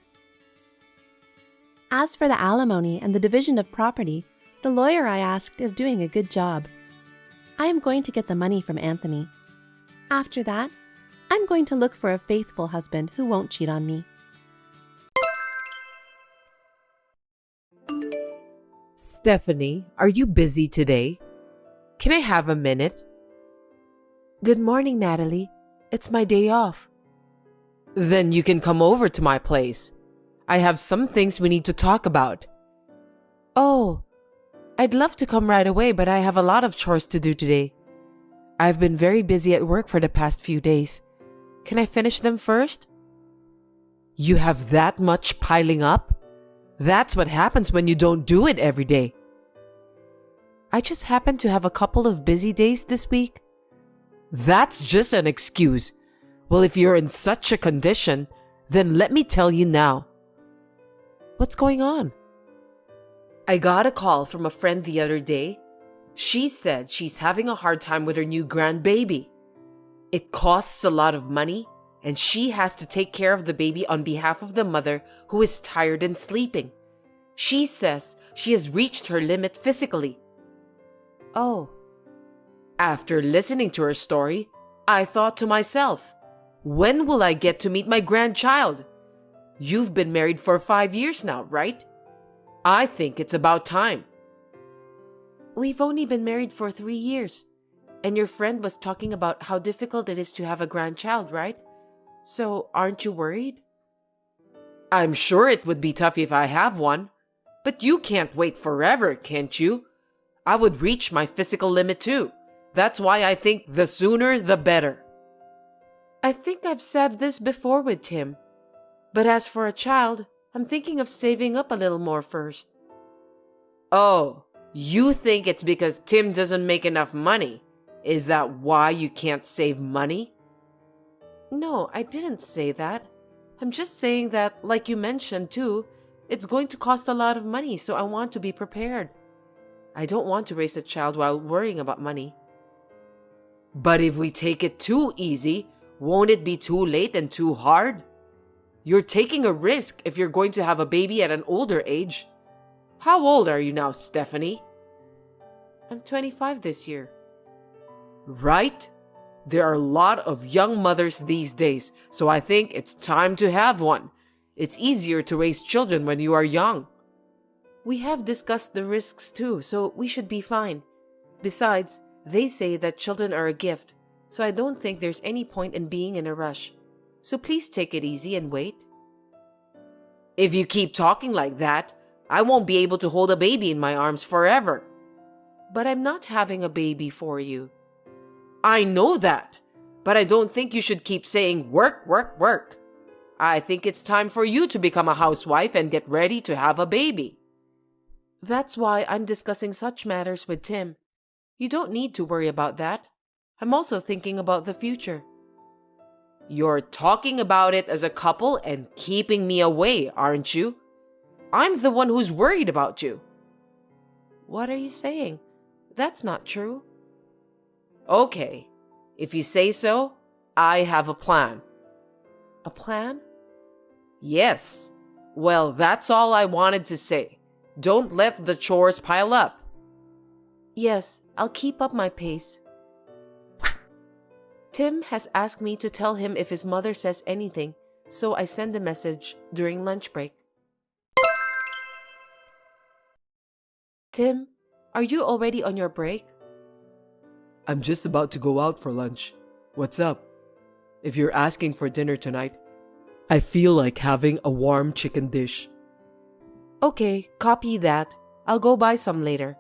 S2: As for the alimony and the division of property, the lawyer I asked is doing a good job. I am going to get the money from Anthony. After that, I'm going to look for a faithful husband who won't cheat on me.
S1: Stephanie, are you busy today? Can I have a minute? Good morning, Natalie. It's my day off. Then you can come over to my place. I have some things we need to talk about. Oh, I'd love to come right away, but I have a lot of chores to do today. I've been very busy at work for the past few days. Can I finish them first? You have that much piling up? That's what happens when you don't do it every day. I just happened to have a couple of busy days this week. That's just an excuse. Well, if you're in such a condition, then let me tell you now. What's going on? I got a call from a friend the other day. She said she's having a hard time with her new grandbaby. It costs a lot of money, and she has to take care of the baby on behalf of the mother who is tired and sleeping. She says she has reached her limit physically. Oh. After listening to her story, I thought to myself, when will I get to meet my grandchild? You've been married for 5 years now, right? I think it's about time. We've only been married for 3 years. And your friend was talking about how difficult it is to have a grandchild, right? So, aren't you worried? I'm sure it would be tough if I have one. But you can't wait forever, can't you? I would reach my physical limit too. That's why I think the sooner the better. I think I've said this before with Tim. But as for a child, I'm thinking of saving up a little more first. Oh, you think it's because Tim doesn't make enough money? Is that why you can't save money? No, I didn't say that. I'm just saying that, like you mentioned too, it's going to cost a lot of money, so I want to be prepared. I don't want to raise a child while worrying about money. But if we take it too easy, won't it be too late and too hard? You're taking a risk if you're going to have a baby at an older age. How old are you now, Stephanie? I'm 25 this year. Right? There are a lot of young mothers these days, so I think it's time to have one. It's easier to raise children when you are young. We have discussed the risks too, so we should be fine. Besides, they say that children are a gift, so I don't think there's any point in being in a rush. So please take it easy and wait. If you keep talking like that, I won't be able to hold a baby in my arms forever. But I'm not having a baby for you. I know that, but I don't think you should keep saying work, work, work. I think it's time for you to become a housewife and get ready to have a baby. That's why I'm discussing such matters with Tim. You don't need to worry about that. I'm also thinking about the future. You're talking about it as a couple and keeping me away, aren't you? I'm the one who's worried about you. What are you saying? That's not true. Okay, if you say so, I have a plan. A plan? Yes. Well, that's all I wanted to say. Don't let the chores pile up. Yes, I'll keep up my pace. Tim has asked me to tell him if his mother says anything, so I send a message during lunch break. Tim, are you already on your break?
S3: I'm just about to go out for lunch.
S4: What's up? If you're asking for dinner tonight, I feel like having a warm chicken dish.
S1: Okay, copy that. I'll go buy some later.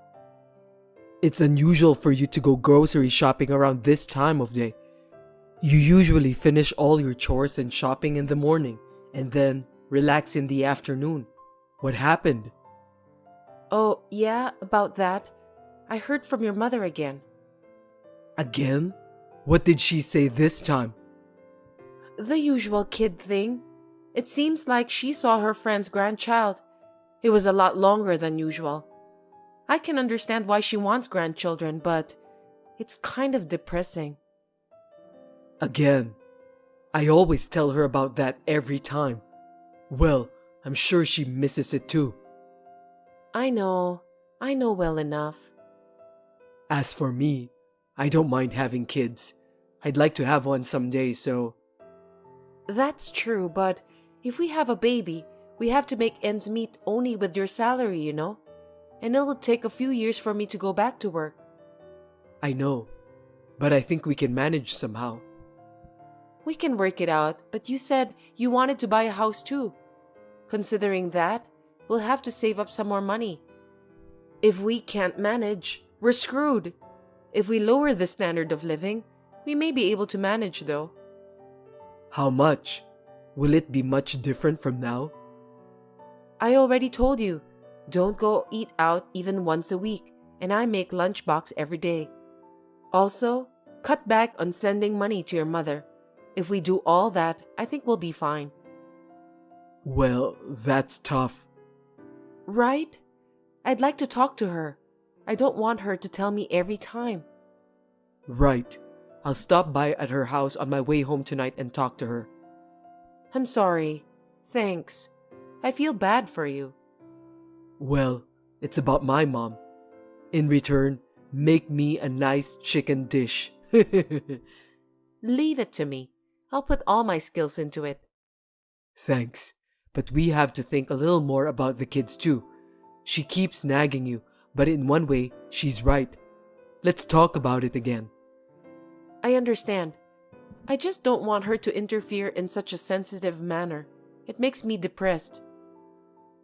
S4: It's unusual for you to go grocery shopping around this time of day. You usually finish all your chores and shopping in the morning and then relax in the afternoon. What happened?
S1: Oh, yeah, about that. I heard from your mother again.
S4: Again? What did she say this time?
S1: The usual kid thing. It seems like she saw her friend's grandchild. It was a lot longer than usual. I can understand why she wants grandchildren, but it's kind of depressing.
S4: Again. I always tell her about that every time. Well, I'm sure she misses it too.
S1: I know well enough.
S4: As for me, I don't mind having kids. I'd like to have one someday, so...
S1: That's true, but if we have a baby, we have to make ends meet only with your salary, you know? And it'll take a few years for me to go back to work.
S4: I know, but I think we can manage somehow.
S1: We can work it out, but you said you wanted to buy a house too. Considering that, we'll have to save up some more money. If we can't manage, we're screwed. If we lower the standard of living, we may be able to manage though.
S4: How much? Will it be much different from now?
S1: I already told you, don't go eat out even once a week, and I make lunchbox every day. Also, cut back on sending money to your mother. If we do all that, I think we'll be fine.
S4: Well, that's tough.
S1: Right? I'd like to talk to her. I don't want her to tell me every time.
S4: Right. I'll stop by at her house on my way home tonight and talk to her.
S1: I'm sorry. Thanks. I feel bad for you.
S4: Well, it's about my mom. In return, make me a nice chicken dish.
S1: Leave it to me. I'll put all my skills into it.
S4: Thanks, but we have to think a little more about the kids too. She keeps nagging you, but in one way, she's right. Let's talk about it again.
S1: I understand. I just don't want her to interfere in such a sensitive manner. It makes me depressed.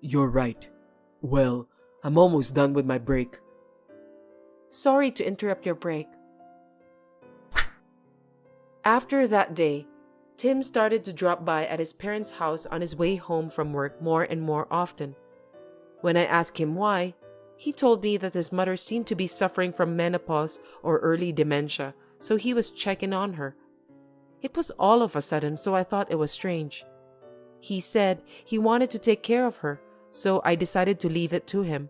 S4: You're right. Well, I'm almost done with my break.
S1: Sorry to interrupt your break. After that day, Tim started to drop by at his parents' house on his way home from work more and more often. When I asked him why, he told me that his mother seemed to be suffering from menopause or early dementia, so he was checking on her. It was all of a sudden, so I thought it was strange. He said he wanted to take care of her, so I decided to leave it to him.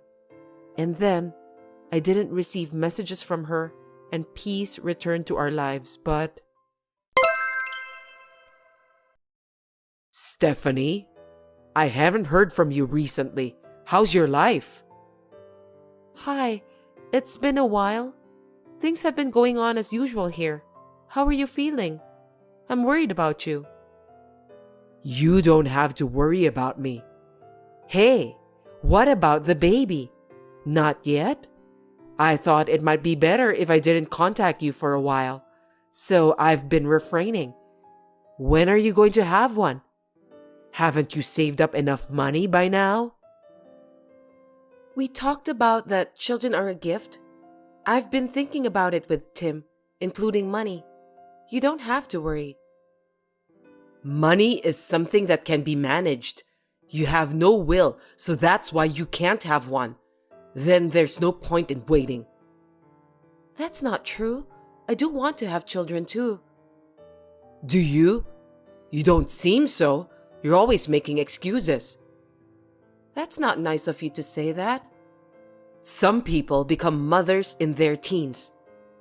S1: And then, I didn't receive messages from her, and peace returned to our lives, but...
S4: Stephanie, I haven't heard from you recently. How's your life?
S1: Hi, it's been a while. Things have been going on as usual here. How are you feeling? I'm worried about you.
S4: You don't have to worry about me. Hey, what about the baby? Not yet? I thought it might be better if I didn't contact you for a while, so I've been refraining. When are you going to have one? Haven't you saved up enough money by now?
S1: We talked about that children are a gift. I've been thinking about it with Tim, including money. You don't have to worry.
S4: Money is something that can be managed. You have no will, so that's why you can't have one. Then there's no point in waiting.
S1: That's not true. I do want to have children too.
S4: Do you? You don't seem so. You're always making excuses.
S1: That's not nice of you to say that.
S4: Some people become mothers in their teens.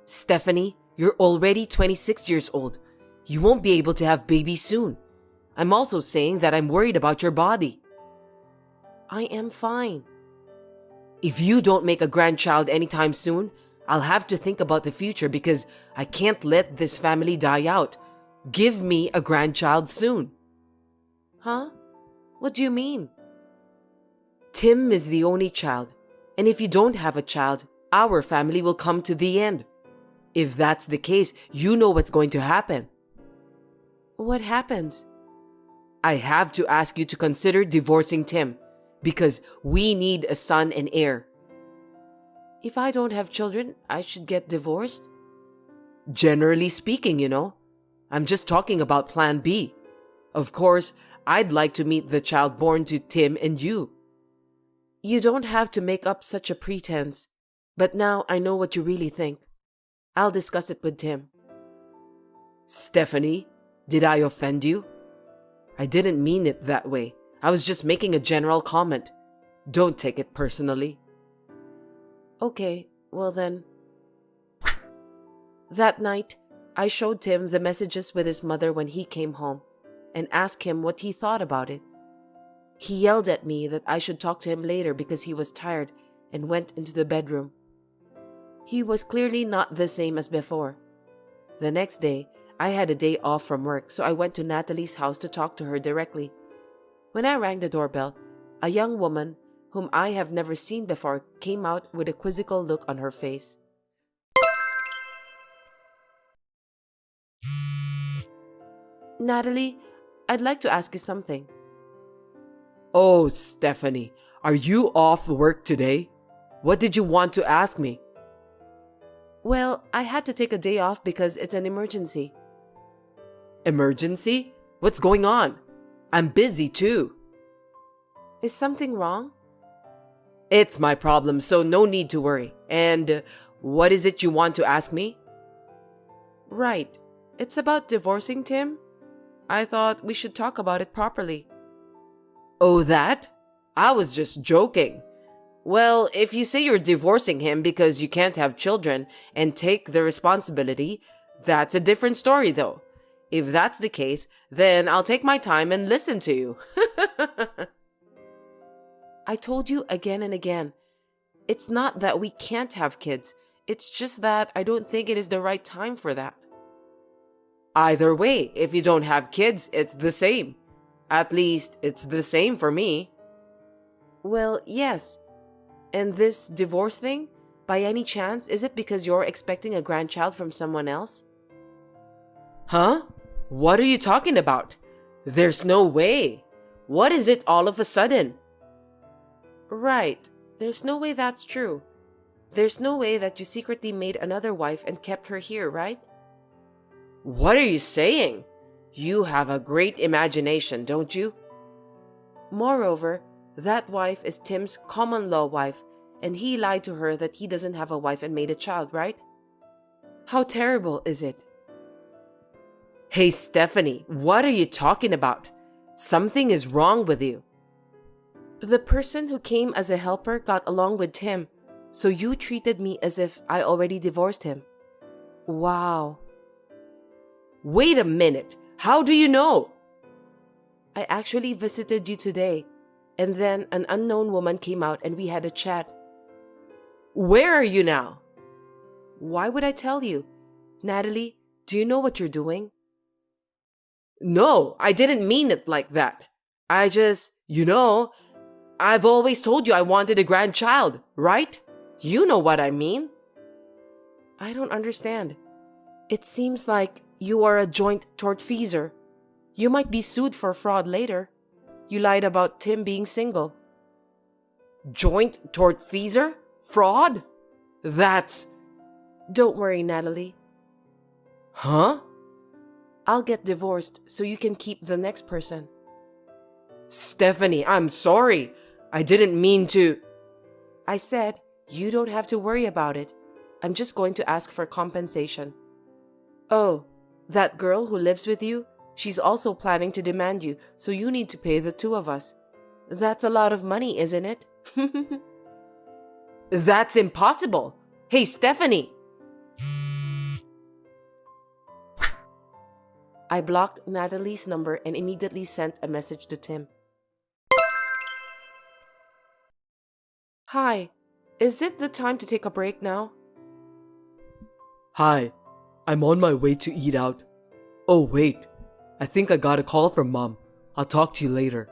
S4: Stephanie, you're already 26 years old. You won't be able to have babies soon. I'm also saying that I'm worried about your body.
S1: I am fine.
S4: If you don't make a grandchild anytime soon, I'll have to think about the future because I can't let this family die out. Give me a grandchild soon.
S1: Huh? What do you mean?
S4: Tim is the only child, and if you don't have a child, our family will come to the end. If that's the case, you know what's going to happen. What happens? I have to ask you to consider divorcing Tim because we need a son and heir. If I don't have children, I should get divorced? Generally speaking, you know. I'm just talking about plan B. Of course, I'd like to meet the child born to Tim and you. You don't have to make up such a pretense. But now I know what you really think. I'll discuss it with Tim. Stephanie, did I offend you? I didn't mean it that way. I was just making a general comment. Don't take it personally. Okay, well then. That night, I showed Tim the messages with his mother when he came home and asked him what he thought about it. He yelled at me that I should talk to him later because he was tired and went into the bedroom. He was clearly not the same as before. The next day, I had a day off from work, so I went to Natalie's house to talk to her directly. When I rang the doorbell, a young woman, whom I have never seen before, came out with a quizzical look on her face. Natalie, I'd like to ask you something. Oh, Stephanie, are you off work today? What did you want to ask me? Well, I had to take a day off because it's an emergency. Emergency? What's going on? I'm busy too. Is something wrong? It's my problem, so no need to worry. And what is it you want to ask me? Right. It's about divorcing Tim. I thought we should talk about it properly. Oh, that? I was just joking. Well, if you say you're divorcing him because you can't have children and take the responsibility, that's a different story though. If that's the case, then I'll take my time and listen to you. I told you again and again, it's not that we can't have kids. It's just that I don't think it is the right time for that. Either way, if you don't have kids, it's the same. At least, it's the same for me. Well, yes. And this divorce thing, by any chance, is it because you're expecting a grandchild from someone else? Huh? What are you talking about? There's no way. What is it all of a sudden? Right. There's no way that's true. There's no way that you secretly made another wife and kept her here, right? What are you saying? You have a great imagination, don't you? Moreover, that wife is Tim's common-law wife, and he lied to her that he doesn't have a wife and made a child, right? How terrible is it? Hey, Stephanie, what are you talking about? Something is wrong with you. The person who came as a helper got along with Tim, so you treated me as if I already divorced him. Wow. Wait a minute. How do you know? I actually visited you today, and then an unknown woman came out and we had a chat. Where are you now? Why would I tell you? Natalie, do you know what you're doing? No, I didn't mean it like that. I just, I've always told you I wanted a grandchild, right? You know what I mean. I don't understand. It seems like you are a joint tortfeasor. You might be sued for fraud later. You lied about Tim being single. Joint tortfeasor? Fraud? That's... Don't worry, Natalie. Huh? I'll get divorced so you can keep the next person. Stephanie, I'm sorry. I didn't mean to... I said, you don't have to worry about it. I'm just going to ask for compensation. Oh, that girl who lives with you? She's also planning to demand you, so you need to pay the two of us. That's a lot of money, isn't it? That's impossible. Hey, Stephanie! I blocked Natalie's number and immediately sent a message to Tim. Hi, is it the time to take a break now?
S3: Hi, I'm on my way to eat out. Oh, wait. I think I got a call from Mom. I'll talk to you later.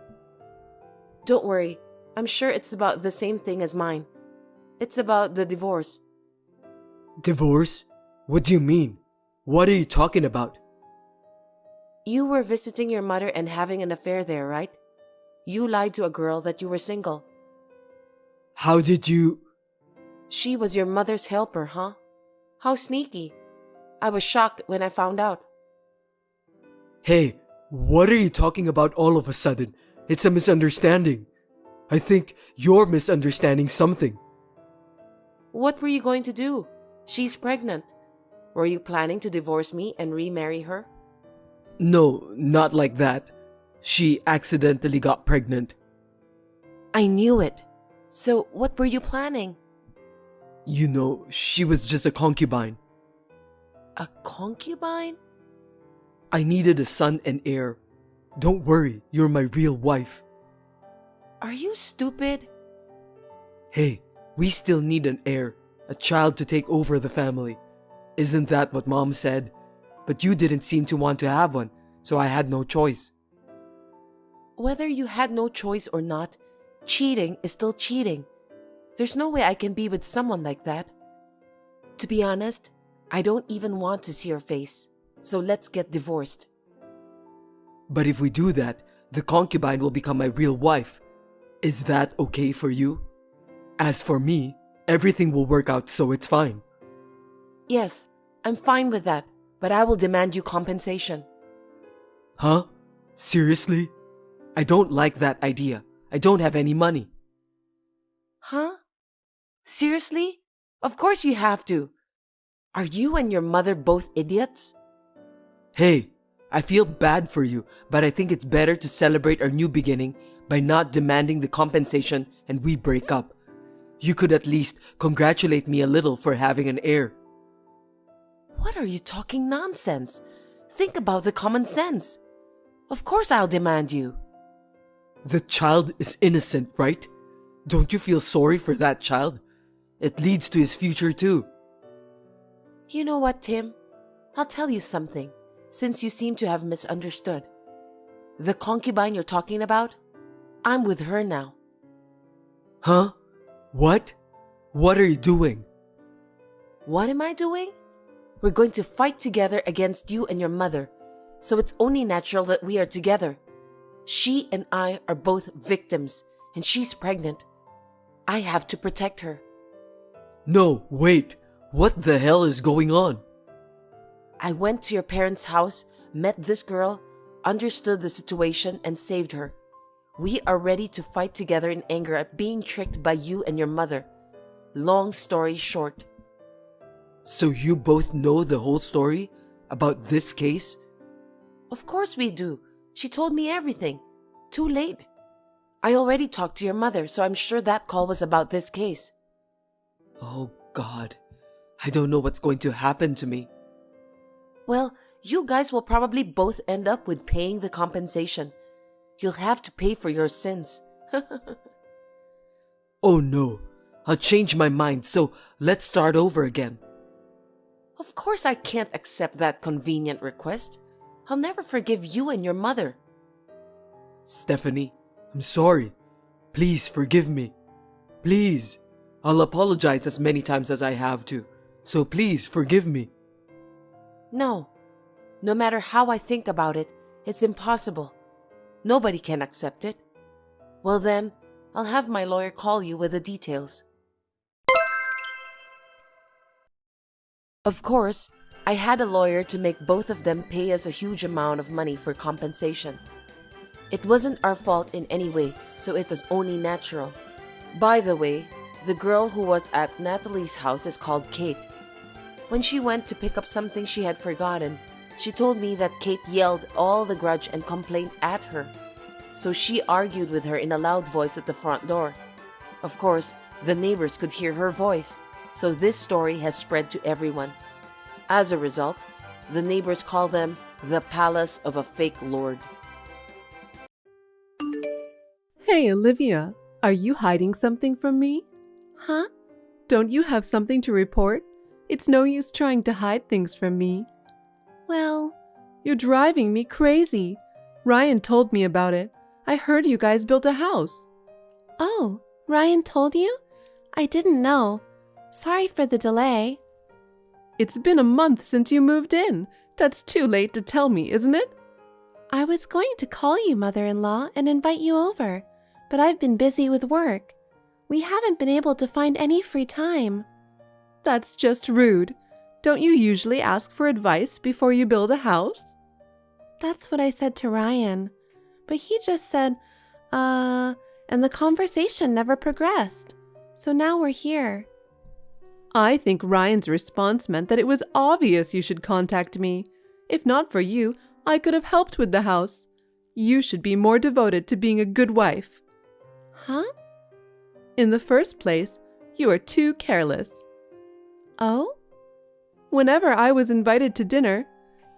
S4: Don't worry. I'm sure it's about the same thing as mine. It's about the divorce.
S3: Divorce?
S5: What do you mean? What are you talking about?
S4: You were visiting your mother and having an affair there, right? You lied to a girl that you were single.
S5: How did you...
S4: She was your mother's helper, huh? How sneaky. I was shocked when I found out.
S5: Hey, what are you talking about all of a sudden? It's a misunderstanding. I think you're misunderstanding something.
S4: What were you going to do? She's pregnant. Were you planning to divorce me and remarry her?
S5: No, not like that. She accidentally got pregnant.
S4: I knew it. So what were you planning?
S5: You know, she was just a concubine.
S4: A concubine?
S5: I needed a son and heir. Don't worry, you're my real wife.
S4: Are you stupid?
S5: Hey, we still need an heir, a child to take over the family. Isn't that what Mom said? But you didn't seem to want to have one, so I had no choice.
S4: Whether you had no choice or not, cheating is still cheating. There's no way I can be with someone like that. To be honest, I don't even want to see your face, so let's get divorced.
S5: But if we do that, the concubine will become my real wife. Is that okay for you? As for me, everything will work out, so it's fine.
S4: Yes, I'm fine with that, but I will demand you compensation.
S5: Huh? Seriously? I don't like that idea. I don't have any money.
S4: Huh? Seriously? Of course you have to. Are you and your mother both idiots?
S5: Hey, I feel bad for you, but I think it's better to celebrate our new beginning by not demanding the compensation and we break up. You could at least congratulate me a little for having an heir.
S4: What are you talking nonsense? Think about the common sense. Of course I'll demand you.
S5: The child is innocent, right? Don't you feel sorry for that child? It leads to his future too.
S4: You know what, Tim? I'll tell you something, since you seem to have misunderstood. The concubine you're talking about? I'm with her now.
S5: Huh? What? What are you doing?
S4: What am I doing? We're going to fight together against you and your mother, so it's only natural that we are together. She and I are both victims, and she's pregnant. I have to protect her.
S5: No, wait. What the hell is going on?
S4: I went to your parents' house, met this girl, understood the situation, and saved her. We are ready to fight together in anger at being tricked by you and your mother. Long story short.
S5: So you both know the whole story about this case?
S4: Of course we do. She told me everything. Too late. I already talked to your mother, so I'm sure that call was about this case.
S5: Oh God, I don't know what's going to happen to me.
S4: Well, you guys will probably both end up with paying the compensation. You'll have to pay for your sins.
S5: Oh no, I'll change my mind, so let's start over again.
S4: Of course I can't accept that convenient request. I'll never forgive you and your mother.
S5: Stephanie, I'm sorry. Please forgive me. Please. I'll apologize as many times as I have to. So please forgive me.
S4: No. No matter how I think about it, it's impossible. Nobody can accept it. Well then, I'll have my lawyer call you with the details. Of course, I had a lawyer to make both of them pay us a huge amount of money for compensation. It wasn't our fault in any way, so it was only natural. By the way, the girl who was at Natalie's house is called Kate. When she went to pick up something she had forgotten, she told me that Kate yelled all the grudge and complaint at her. So she argued with her in a loud voice at the front door. Of course, the neighbors could hear her voice, so this story has spread to everyone. As a result, the neighbors call them the Palace of a Fake Lord.
S3: Hey, Olivia, are you hiding something from me?
S2: Huh?
S3: Don't you have something to report? It's no use trying to hide things from me.
S2: Well,
S3: You're driving me crazy. Ryan told me about it. I heard you guys built a house.
S2: oh, Ryan told you? I didn't know. Sorry for the delay.
S3: It's been a month since you moved in. That's too late to tell me, isn't it?
S2: I was going to call you, mother-in-law, and invite you over, but I've been busy with work. We haven't been able to find any free time.
S3: That's just rude. Don't you usually ask for advice before you build a house?
S2: That's what I said to Ryan, but he just said, and the conversation never progressed. So now we're here.
S3: I think Ryan's response meant that it was obvious you should contact me. If not for you, I could have helped with the house. You should be more devoted to being a good wife.
S2: Huh?
S3: In the first place, you are too careless.
S2: Oh?
S3: Whenever I was invited to dinner,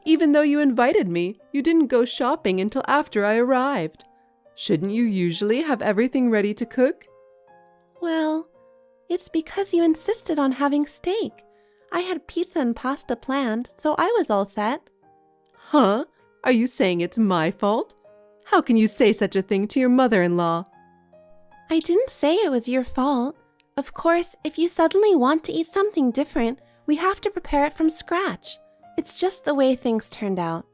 S3: even though you invited me, you didn't go shopping until after I arrived. Shouldn't you usually have everything ready to cook?
S2: Well, it's because you insisted on having steak. I had pizza and pasta planned, so I was all set.
S3: Huh? Are you saying it's my fault? How can you say such a thing to your mother-in-law?
S2: I didn't say it was your fault. Of course, if you suddenly want to eat something different, we have to prepare it from scratch. It's just the way things turned out.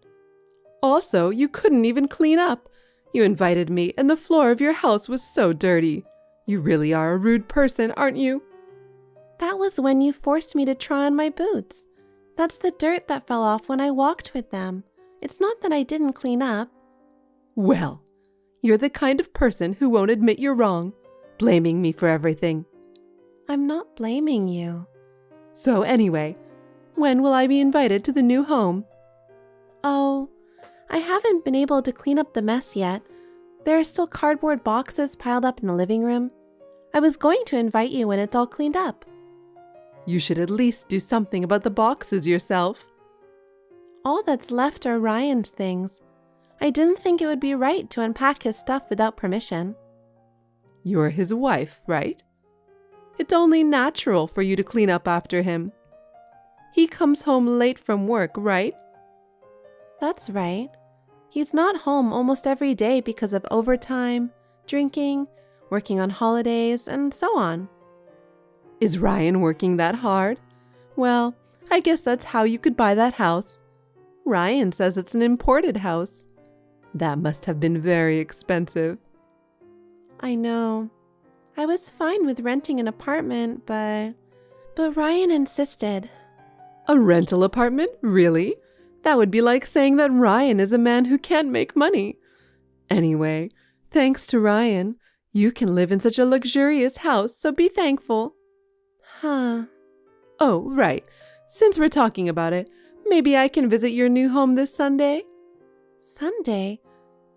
S3: Also, you couldn't even clean up. You invited me, and the floor of your house was so dirty. You really are a rude person, aren't you?
S2: That was when you forced me to try on my boots. That's the dirt that fell off when I walked with them. It's not that I didn't clean up.
S3: Well, you're the kind of person who won't admit you're wrong, blaming me for everything.
S2: I'm not blaming you.
S3: So anyway, when will I be invited to the new home?
S2: Oh, I haven't been able to clean up the mess yet. There are still cardboard boxes piled up in the living room. I was going to invite you when it's all cleaned up.
S3: You should at least do something about the boxes yourself.
S2: All that's left are Ryan's things. I didn't think it would be right to unpack his stuff without permission.
S3: You're his wife, right? It's only natural for you to clean up after him. He comes home late from work, right?
S2: That's right. He's not home almost every day because of overtime, drinking, working on holidays, and so on.
S3: Is Ryan working that hard? Well, I guess that's how you could buy that house. Ryan says it's an imported house. That must have been very expensive.
S2: I know. I was fine with renting an apartment, but Ryan insisted.
S3: A rental apartment? Really? That would be like saying that Ryan is a man who can't make money. Anyway, thanks to Ryan, you can live in such a luxurious house, so be thankful.
S2: Huh.
S3: Oh, right. Since we're talking about it, maybe I can visit your new home this Sunday?
S2: Sunday?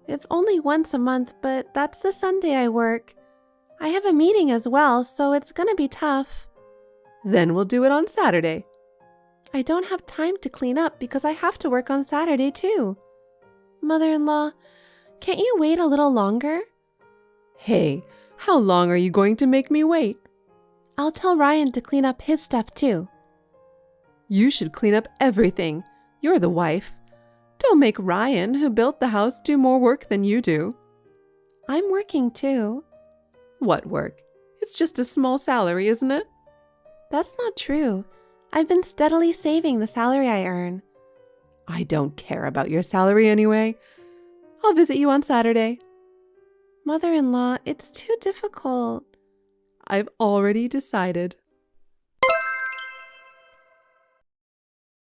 S2: It's only once a month, but that's the Sunday I work. I have a meeting as well, so it's gonna be tough.
S3: Then we'll do it on Saturday.
S2: I don't have time to clean up because I have to work on Saturday too. Mother-in-law, can't you wait a little longer?
S3: Hey, how long are you going to make me wait?
S2: I'll tell Ryan to clean up his stuff too.
S3: You should clean up everything. You're the wife. Don't make Ryan, who built the house, do more work than you do.
S2: I'm working too.
S3: What work? It's just a small salary, isn't it?
S2: That's not true. I've been steadily saving the salary I earn.
S3: I don't care about your salary anyway. I'll visit you on Saturday.
S2: Mother-in-law, it's too difficult.
S3: I've already decided.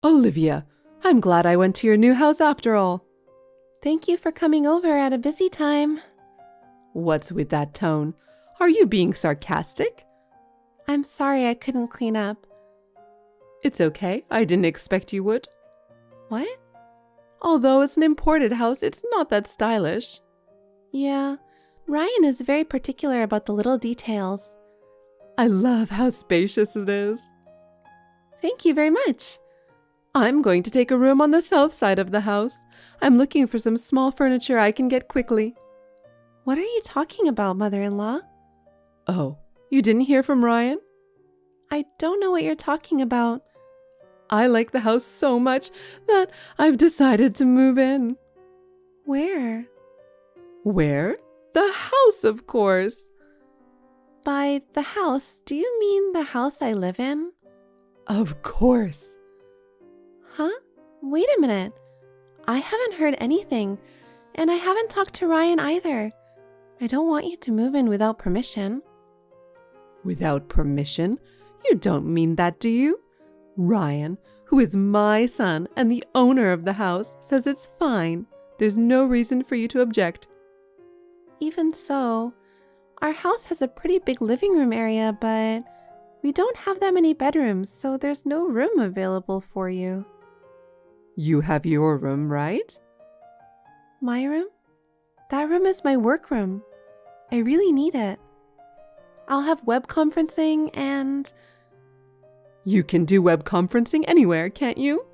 S3: Olivia, I'm glad I went to your new house after all.
S2: Thank you for coming over at a busy time.
S3: What's with that tone? Are you being sarcastic?
S2: I'm sorry I couldn't clean up.
S3: It's okay. I didn't expect you would.
S2: What?
S3: Although it's an imported house, it's not that stylish.
S2: Yeah, Ryan is very particular about the little details.
S3: I love how spacious it is.
S2: Thank you very much.
S3: I'm going to take a room on the south side of the house. I'm looking for some small furniture I can get quickly.
S2: What are you talking about, mother-in-law?
S3: Oh, you didn't hear from Ryan?
S2: I don't know what you're talking about.
S3: I like the house so much that I've decided to move in.
S2: Where?
S3: Where? The house, of course.
S2: By the house, do you mean the house I live in?
S3: Of course.
S2: Huh? Wait a minute. I haven't heard anything, and I haven't talked to Ryan either. I don't want you to move in without permission.
S3: Without permission? You don't mean that, do you? Ryan, who is my son and the owner of the house, says it's fine. There's no reason for you to object.
S2: Even so, our house has a pretty big living room area, but we don't have that many bedrooms, so there's no room available for you.
S3: You have your room, right?
S2: My room? That room is my work room. I really need it. I'll have web conferencing and...
S3: You can do web conferencing anywhere, can't you?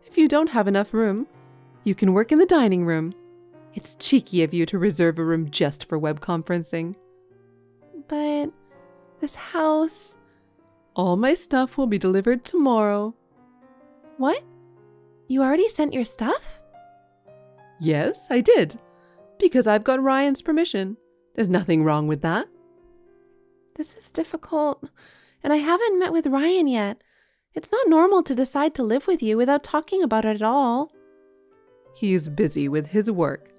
S3: If you don't have enough room, you can work in the dining room. It's cheeky of you to reserve a room just for web conferencing.
S2: But this house...
S3: All my stuff will be delivered tomorrow.
S2: What? You already sent your stuff?
S3: Yes, I did. Because I've got Ryan's permission. There's nothing wrong with that.
S2: This is difficult, and I haven't met with Ryan yet. It's not normal to decide to live with you without talking about it at all.
S3: He's busy with his work.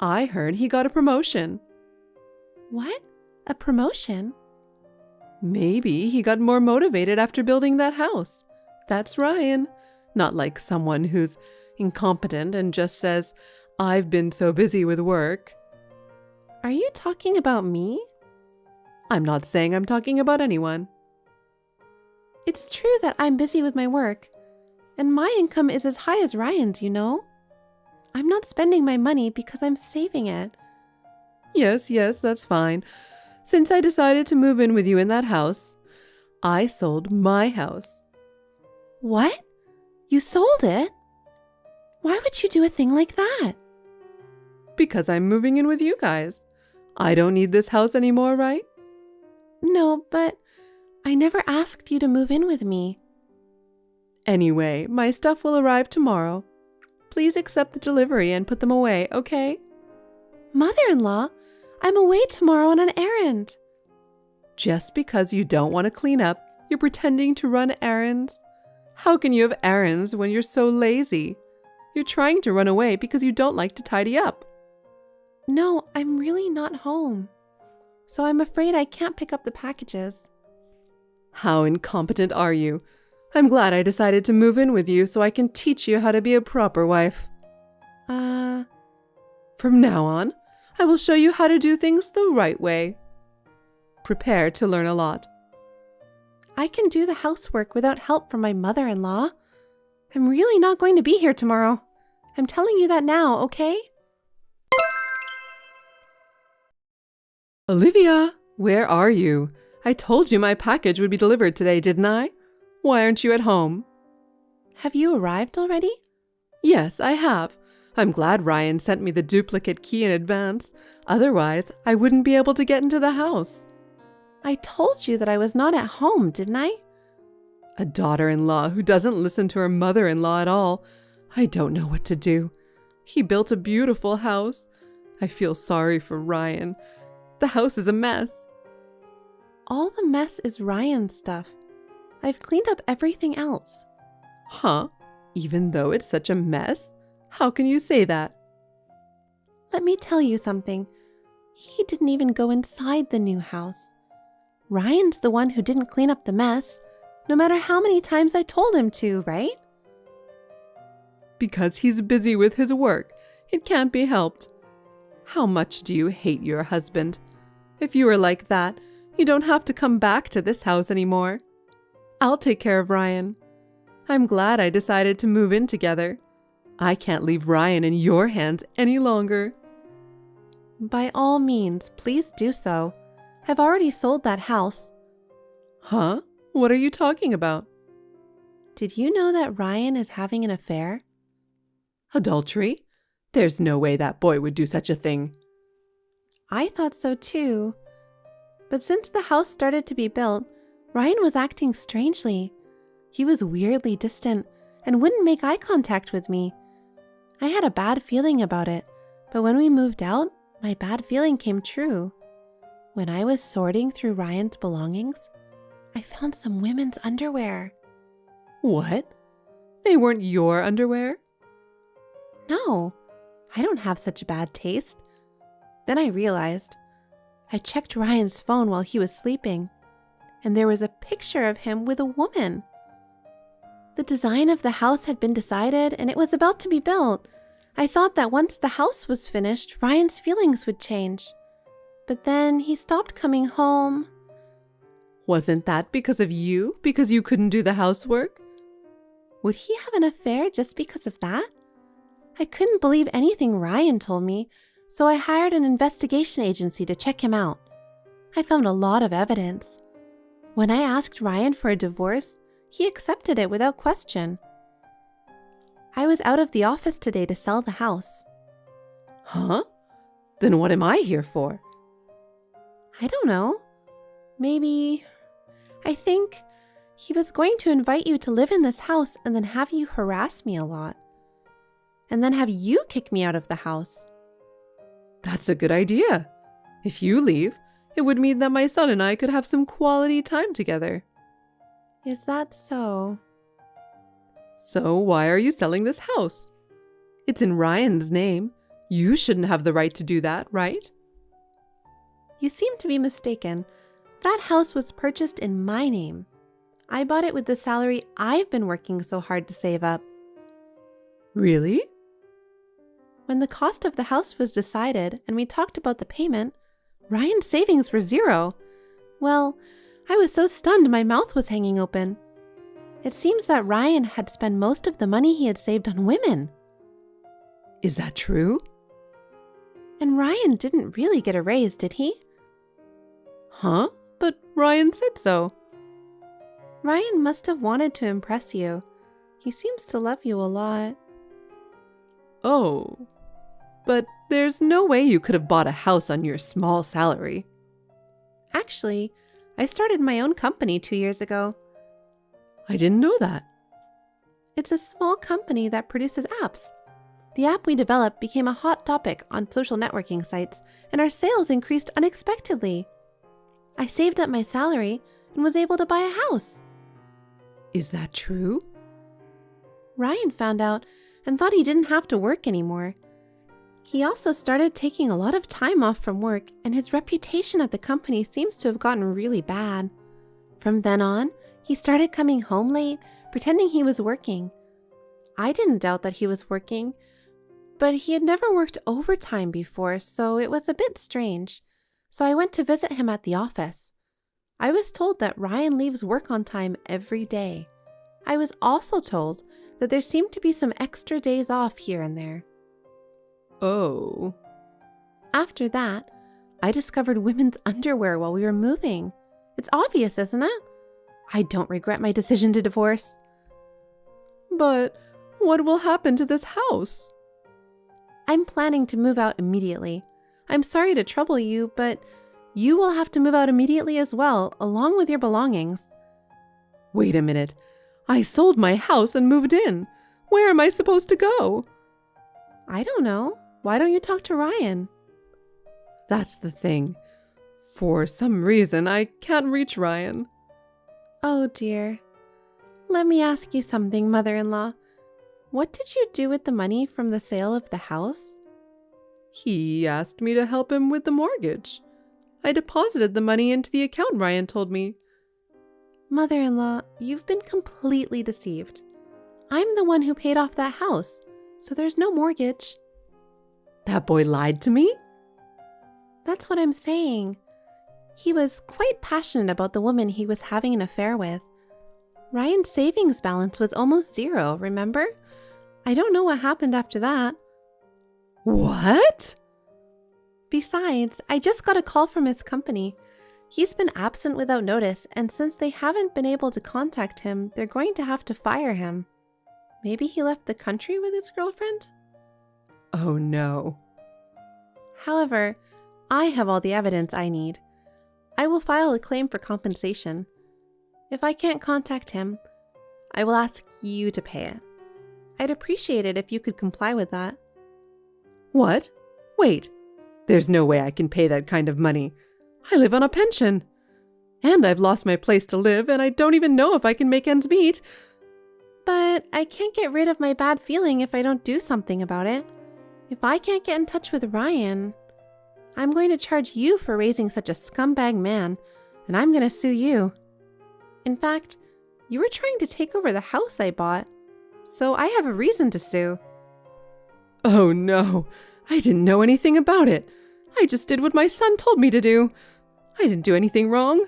S3: I heard he got a promotion.
S2: What? A promotion?
S3: Maybe he got more motivated after building that house. That's Ryan. Not like someone who's incompetent and just says, I've been so busy with work.
S2: Are you talking about me?
S3: I'm not saying I'm talking about anyone.
S2: It's true that I'm busy with my work, and my income is as high as Ryan's, you know? I'm not spending my money because I'm saving it.
S3: Yes, that's fine. Since I decided to move in with you in that house, I sold my house.
S2: What? You sold it? Why would you do a thing like that?
S3: Because I'm moving in with you guys. I don't need this house anymore, right?
S2: No, but I never asked you to move in with me.
S3: Anyway, my stuff will arrive tomorrow. Please accept the delivery and put them away, okay?
S2: Mother-in-law, I'm away tomorrow on an errand.
S3: Just because you don't want to clean up, you're pretending to run errands? How can you have errands when you're so lazy? You're trying to run away because you don't like to tidy up.
S2: No, I'm really not home. So I'm afraid I can't pick up the packages.
S3: How incompetent are you? I'm glad I decided to move in with you so I can teach you how to be a proper wife. From now on, I will show you how to do things the right way. Prepare to learn a lot.
S2: I can do the housework without help from my mother-in-law. I'm really not going to be here tomorrow. I'm telling you that now, okay?
S3: Olivia, where are you? I told you my package would be delivered today, didn't I? Why aren't you at home?
S2: Have you arrived already?
S3: Yes, I have. I'm glad Ryan sent me the duplicate key in advance. Otherwise, I wouldn't be able to get into the house.
S2: I told you that I was not at home, didn't I?
S3: A daughter-in-law who doesn't listen to her mother-in-law at all. I don't know what to do. He built a beautiful house. I feel sorry for Ryan. The house is a mess.
S2: All the mess is Ryan's stuff. I've cleaned up everything else.
S3: Huh? Even though it's such a mess? How can you say that?
S2: Let me tell you something. He didn't even go inside the new house. Ryan's the one who didn't clean up the mess, no matter how many times I told him to, right?
S3: Because he's busy with his work. It can't be helped. How much do you hate your husband? If you were like that, you don't have to come back to this house anymore. I'll take care of Ryan. I'm glad I decided to move in together. I can't leave Ryan in your hands any longer.
S2: By all means, please do so. I've already sold that house.
S3: Huh? What are you talking about?
S2: Did you know that Ryan is having an affair?
S3: Adultery? There's no way that boy would do such a thing.
S2: I thought so too. But since the house started to be built, Ryan was acting strangely. He was weirdly distant and wouldn't make eye contact with me. I had a bad feeling about it, but when we moved out, my bad feeling came true. When I was sorting through Ryan's belongings, I found some women's underwear.
S3: What? They weren't your underwear?
S2: No, I don't have such bad taste. Then I realized. I checked Ryan's phone while he was sleeping, and there was a picture of him with a woman. The design of the house had been decided, and it was about to be built. I thought that once the house was finished, Ryan's feelings would change. But then he stopped coming home.
S3: Wasn't that because of you? Because you couldn't do the housework?
S2: Would he have an affair just because of that? I couldn't believe anything Ryan told me, so I hired an investigation agency to check him out. I found a lot of evidence. When I asked Ryan for a divorce, he accepted it without question. I was out of the office today to sell the house.
S3: Huh? Then what am I here for?
S2: I don't know. Maybe... I think he was going to invite you to live in this house and then have you harass me a lot. And then have you kick me out of the house.
S3: That's a good idea. If you leave, it would mean that my son and I could have some quality time together.
S2: Is that so?
S3: So why are you selling this house? It's in Ryan's name. You shouldn't have the right to do that, right?
S2: You seem to be mistaken. That house was purchased in my name. I bought it with the salary I've been working so hard to save up.
S3: Really?
S2: When the cost of the house was decided and we talked about the payment, Ryan's savings were zero. Well, I was so stunned my mouth was hanging open. It seems that Ryan had spent most of the money he had saved on women.
S3: Is that true?
S2: And Ryan didn't really get a raise, did he?
S3: Huh? But Ryan said so.
S2: Ryan must have wanted to impress you. He seems to love you a lot.
S3: Oh, but there's no way you could have bought a house on your small salary.
S2: Actually, I started my own company 2 years ago.
S3: I didn't know that.
S2: It's a small company that produces apps. The app we developed became a hot topic on social networking sites, and our sales increased unexpectedly. I saved up my salary and was able to buy a house.
S3: Is that true?
S2: Ryan found out and thought he didn't have to work anymore. He also started taking a lot of time off from work, and his reputation at the company seems to have gotten really bad. From then on, he started coming home late, pretending he was working. I didn't doubt that he was working, but he had never worked overtime before, so it was a bit strange. So I went to visit him at the office. I was told that Ryan leaves work on time every day. I was also told that there seemed to be some extra days off here and there.
S3: Oh.
S2: After that, I discovered women's underwear while we were moving. It's obvious, isn't it? I don't regret my decision to divorce.
S3: But what will happen to this house?
S2: I'm planning to move out immediately. I'm sorry to trouble you, but you will have to move out immediately as well, along with your belongings.
S3: Wait a minute. I sold my house and moved in. Where am I supposed to go?
S2: I don't know. Why don't you talk to Ryan?
S3: That's the thing. For some reason, I can't reach Ryan.
S2: Oh dear. Let me ask you something, mother-in-law. What did you do with the money from the sale of the house?
S3: He asked me to help him with the mortgage. I deposited the money into the account Ryan told me.
S2: Mother-in-law, you've been completely deceived. I'm the one who paid off that house, so there's no mortgage.
S3: That boy lied to me?
S2: That's what I'm saying. He was quite passionate about the woman he was having an affair with. Ryan's savings balance was almost zero, remember? I don't know what happened after that.
S3: What?
S2: Besides, I just got a call from his company. He's been absent without notice, and since they haven't been able to contact him, they're going to have to fire him. Maybe he left the country with his girlfriend?
S3: Oh no.
S2: However, I have all the evidence I need. I will file a claim for compensation. If I can't contact him, I will ask you to pay it. I'd appreciate it if you could comply with that.
S3: What? Wait. There's no way I can pay that kind of money. I live on a pension. And I've lost my place to live, and I don't even know if I can make ends meet.
S2: But I can't get rid of my bad feeling if I don't do something about it. If I can't get in touch with Ryan, I'm going to charge you for raising such a scumbag man, and I'm going to sue you. In fact, you were trying to take over the house I bought, so I have a reason to sue.
S3: Oh no, I didn't know anything about it. I just did what my son told me to do. I didn't do anything wrong.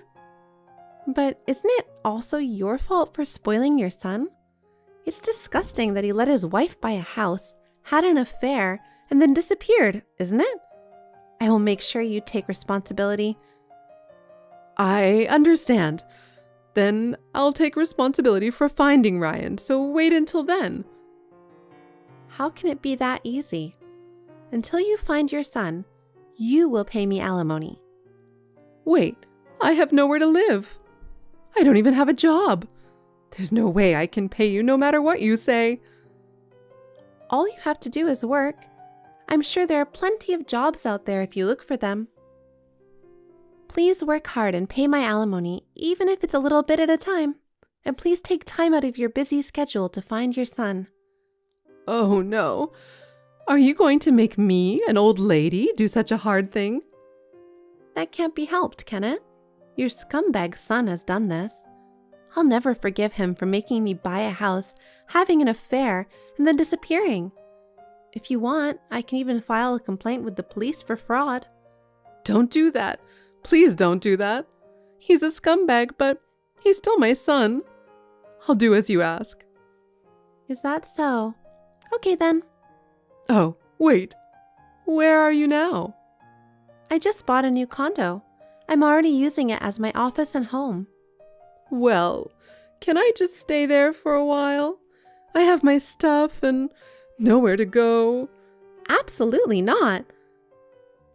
S2: But isn't it also your fault for spoiling your son? It's disgusting that he let his wife buy a house, had an affair, and then disappeared, isn't it? I will make sure you take responsibility.
S3: I understand. Then I'll take responsibility for finding Ryan, so wait until then.
S2: How can it be that easy? Until you find your son, you will pay me alimony.
S3: Wait, I have nowhere to live. I don't even have a job. There's no way I can pay you no matter what you say.
S2: All you have to do is work. I'm sure there are plenty of jobs out there if you look for them. Please work hard and pay my alimony, even if it's a little bit at a time. And please take time out of your busy schedule to find your son.
S3: Oh no. Are you going to make me, an old lady, do such a hard thing?
S2: That can't be helped, can it? Your scumbag son has done this. I'll never forgive him for making me buy a house, having an affair, and then disappearing. If you want, I can even file a complaint with the police for fraud.
S3: Don't do that. Please don't do that. He's a scumbag, but he's still my son. I'll do as you ask.
S2: Is that so? Okay then.
S3: Oh, wait. Where are you now?
S2: I just bought a new condo. I'm already using it as my office and home.
S3: Well, can I just stay there for a while? I have my stuff and nowhere to go.
S2: Absolutely not.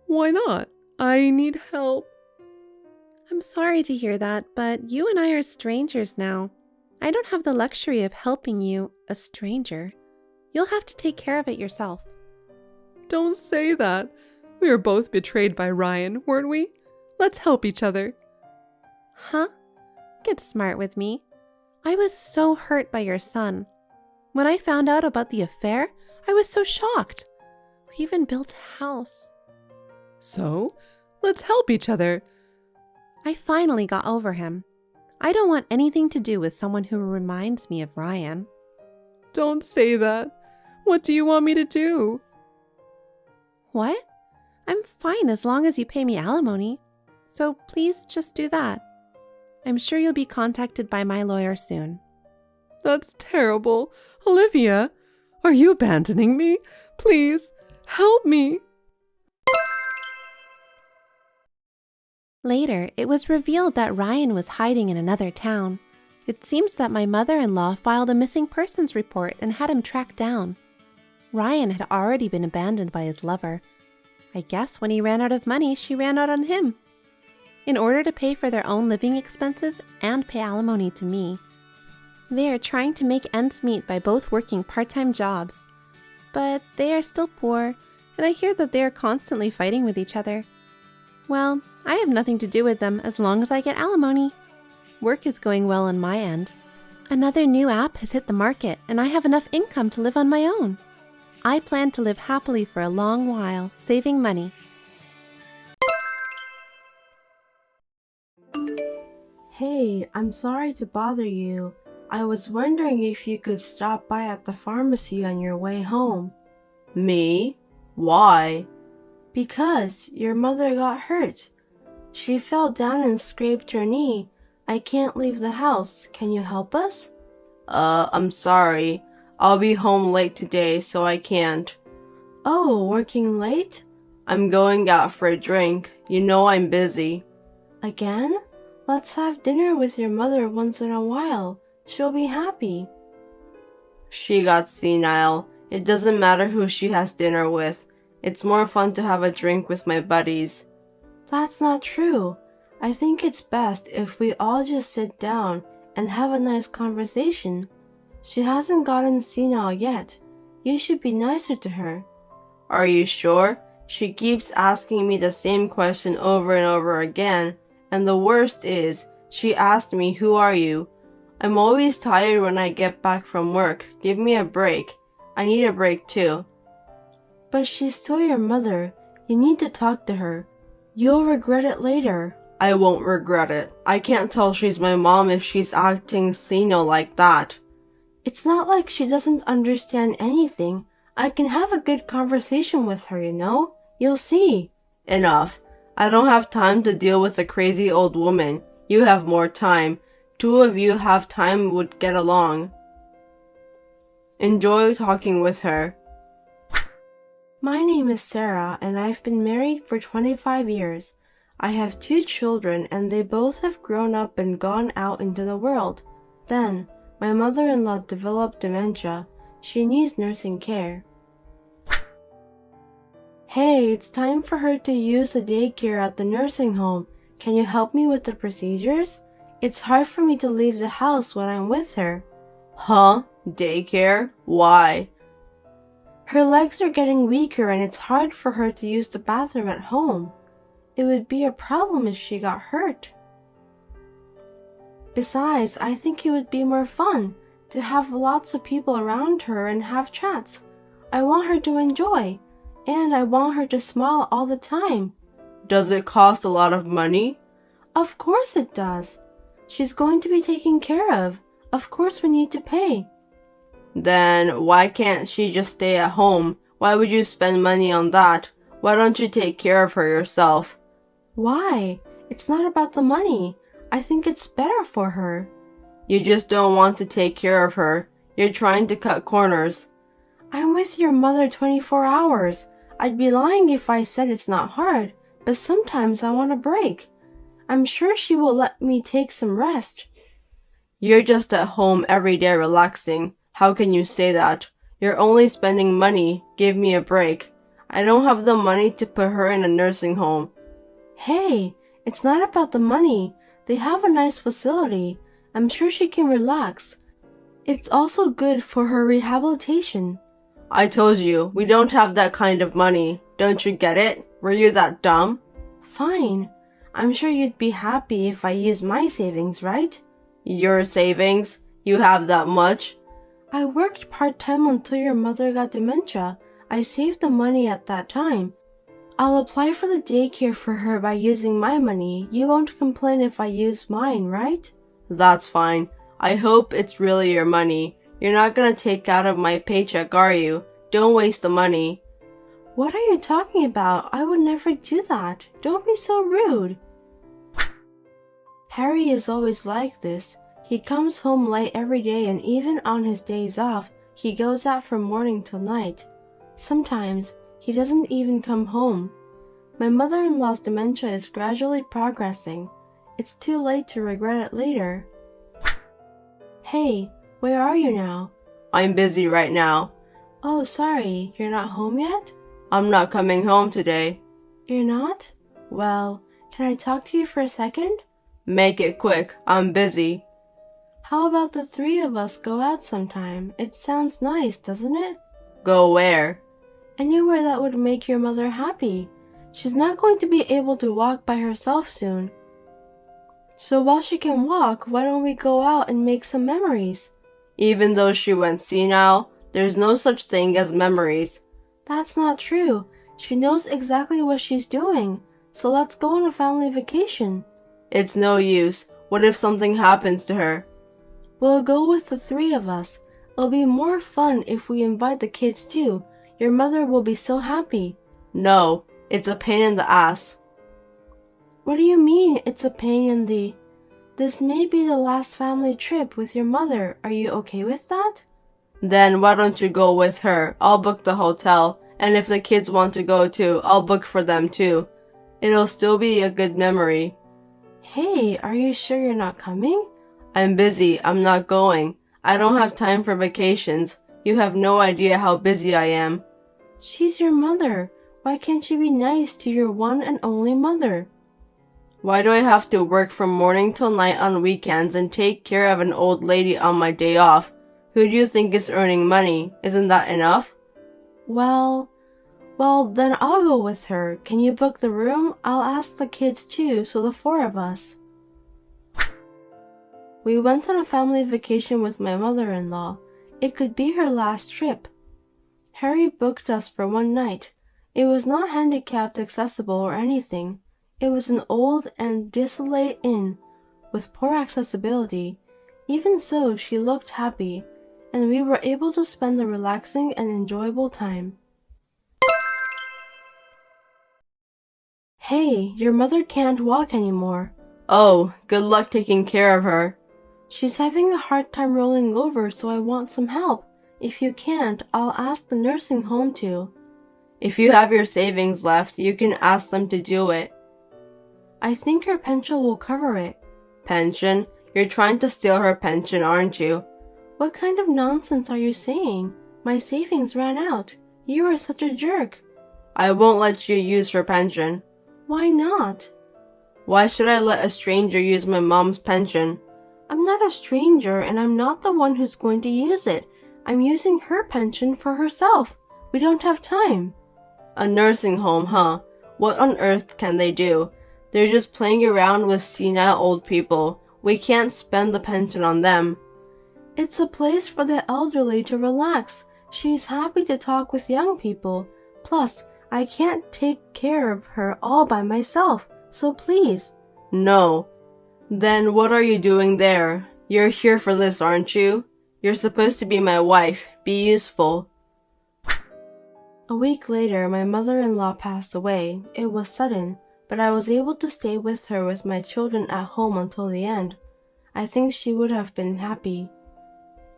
S3: Why not? I need help.
S2: I'm sorry to hear that, but you and I are strangers now. I don't have the luxury of helping you, a stranger. You'll have to take care of it yourself.
S3: Don't say that. We were both betrayed by Ryan, weren't we? Let's help each other.
S2: Huh? Get smart with me. I was so hurt by your son. When I found out about the affair, I was so shocked. We even built a house.
S3: So, let's help each other.
S2: I finally got over him. I don't want anything to do with someone who reminds me of Ryan.
S3: Don't say that. What do you want me to do?
S2: What? I'm fine as long as you pay me alimony. So please just do that. I'm sure you'll be contacted by my lawyer soon.
S3: That's terrible. Olivia, are you abandoning me? Please, help me.
S2: Later, it was revealed that Ryan was hiding in another town. It seems that my mother-in-law filed a missing persons report and had him tracked down. Ryan had already been abandoned by his lover. I guess when he ran out of money, she ran out on him. In order to pay for their own living expenses and pay alimony to me, they are trying to make ends meet by both working part-time jobs. But they are still poor, and I hear that they are constantly fighting with each other. Well, I have nothing to do with them as long as I get alimony. Work is going well on my end. Another new app has hit the market, and I have enough income to live on my own. I plan to live happily for a long while, saving money.
S6: Hey, I'm sorry to bother you. I was wondering if you could stop by at the pharmacy on your way home.
S5: Me? Why?
S6: Because your mother got hurt. She fell down and scraped her knee. I can't leave the house. Can you help us?
S5: I'm sorry. I'll be home late today, so I can't.
S6: Oh, working late?
S5: I'm going out for a drink. You know I'm busy.
S6: Again? Let's have dinner with your mother once in a while. She'll be happy.
S5: She got senile. It doesn't matter who she has dinner with. It's more fun to have a drink with my buddies.
S6: That's not true. I think it's best if we all just sit down and have a nice conversation. She hasn't gotten senile yet. You should be nicer to her.
S5: Are you sure? She keeps asking me the same question over and over again, and the worst is, she asked me, "Who are you?"
S6: I'm always tired when I get back from work. Give me a break. I need a break too. But she's still your mother. You need to talk to her. You'll regret it later. I won't regret it. I can't tell she's my mom if she's acting senile like that. It's not like she doesn't understand anything. I can have a good conversation with her, you know? You'll see. Enough. I don't have time to deal with a crazy old woman. You have more time. Two of you have time would get along. Enjoy talking with her. My name is Sarah, and I've been married for 25 years. I have 2 children, and they both have grown up and gone out into the world. Then, my mother-in-law developed dementia. She needs nursing care. Hey, it's time for her to use the daycare at the nursing home. Can you help me with the procedures? It's hard for me to leave the house when I'm with her. Huh? Daycare? Why? Her legs are getting weaker and it's hard for her to use the bathroom at home. It would be a problem if she got hurt. Besides, I think it would be more fun to have lots of people around her and have chats. I want her to enjoy, and I want her to smile all the time. Does it cost a lot of money? Of course it does. She's going to be taken care of. Of course we need to pay. Then why can't she just stay at home? Why would you spend money on that? Why don't you take care of her yourself? Why? It's not about the money. I think it's better for her. You just don't want to take care of her. You're trying to cut corners. I'm with your mother 24 hours. I'd be lying if I said it's not hard, but sometimes I want a break. I'm sure she will let me take some rest. You're just at home every day relaxing. How can you say that? You're only spending money. Give me a break. I don't have the money to put her in a nursing home. Hey, it's not about the money. They have a nice facility. I'm sure she can relax. It's also good for her rehabilitation. I told you, we don't have that kind of money. Don't you get it? Were you that dumb? Fine. I'm sure you'd be happy if I used my savings, right? Your savings? You have that much? I worked part-time until your mother got dementia. I saved the money at that time. I'll apply for the daycare for her by using my money. You won't complain if I use mine, right? That's fine. I hope it's really your money. You're not gonna take out of my paycheck, are you? Don't waste the money. What are you talking about? I would never do that. Don't be so rude. Harry is always like this. He comes home late every day, and even on his days off, he goes out from morning till night. Sometimes, he doesn't even come home. My mother-in-law's dementia is gradually progressing. It's too late to regret it later. Hey, where are you now? I'm busy right now. Oh, sorry, you're not home yet? I'm not coming home today. You're not? Well, can I talk to you for a second? Make it quick, I'm busy. How about the 3 of us go out sometime? It sounds nice, doesn't it? Go where? Anywhere that would make your mother happy. She's not going to be able to walk by herself soon. So while she can walk, why don't we go out and make some memories? Even though she went senile, there's no such thing as memories. That's not true. She knows exactly what she's doing. So let's go on a family vacation. It's no use. What if something happens to her? We'll go with the 3 of us. It'll be more fun if we invite the kids too. Your mother will be so happy. No, it's a pain in the ass. What do you mean, it's a pain in the... This may be the last family trip with your mother. Are you okay with that? Then why don't you go with her? I'll book the hotel. And if the kids want to go too, I'll book for them too. It'll still be a good memory. Hey, are you sure you're not coming? I'm busy. I'm not going. I don't have time for vacations. You have no idea how busy I am. She's your mother. Why can't you be nice to your one and only mother? Why do I have to work from morning till night on weekends and take care of an old lady on my day off? Who do you think is earning money? Isn't that enough? Well, then I'll go with her. Can you book the room? I'll ask the kids too, so the 4 of us. We went on a family vacation with my mother-in-law. It could be her last trip. Harry booked us for one night. It was not handicapped accessible or anything. It was an old and desolate inn with poor accessibility. Even so, she looked happy, and we were able to spend a relaxing and enjoyable time. Hey, your mother can't walk anymore. Oh, good luck taking care of her. She's having a hard time rolling over, so I want some help. If you can't, I'll ask the nursing home to. If you have your savings left, you can ask them to do it. I think her pension will cover it. Pension? You're trying to steal her pension, aren't you? What kind of nonsense are you saying? My savings ran out. You are such a jerk. I won't let you use her pension. Why not? Why should I let a stranger use my mom's pension? I'm not a stranger, and I'm not the one who's going to use it. I'm using her pension for herself. We don't have time. A nursing home, huh? What on earth can they do? They're just playing around with senile old people. We can't spend the pension on them. It's a place for the elderly to relax. She's happy to talk with young people. Plus, I can't take care of her all by myself, so please. No. Then what are you doing there? You're here for this, aren't you? You're supposed to be my wife. Be useful. A week later, my mother-in-law passed away. It was sudden, but I was able to stay with her with my children at home until the end. I think she would have been happy.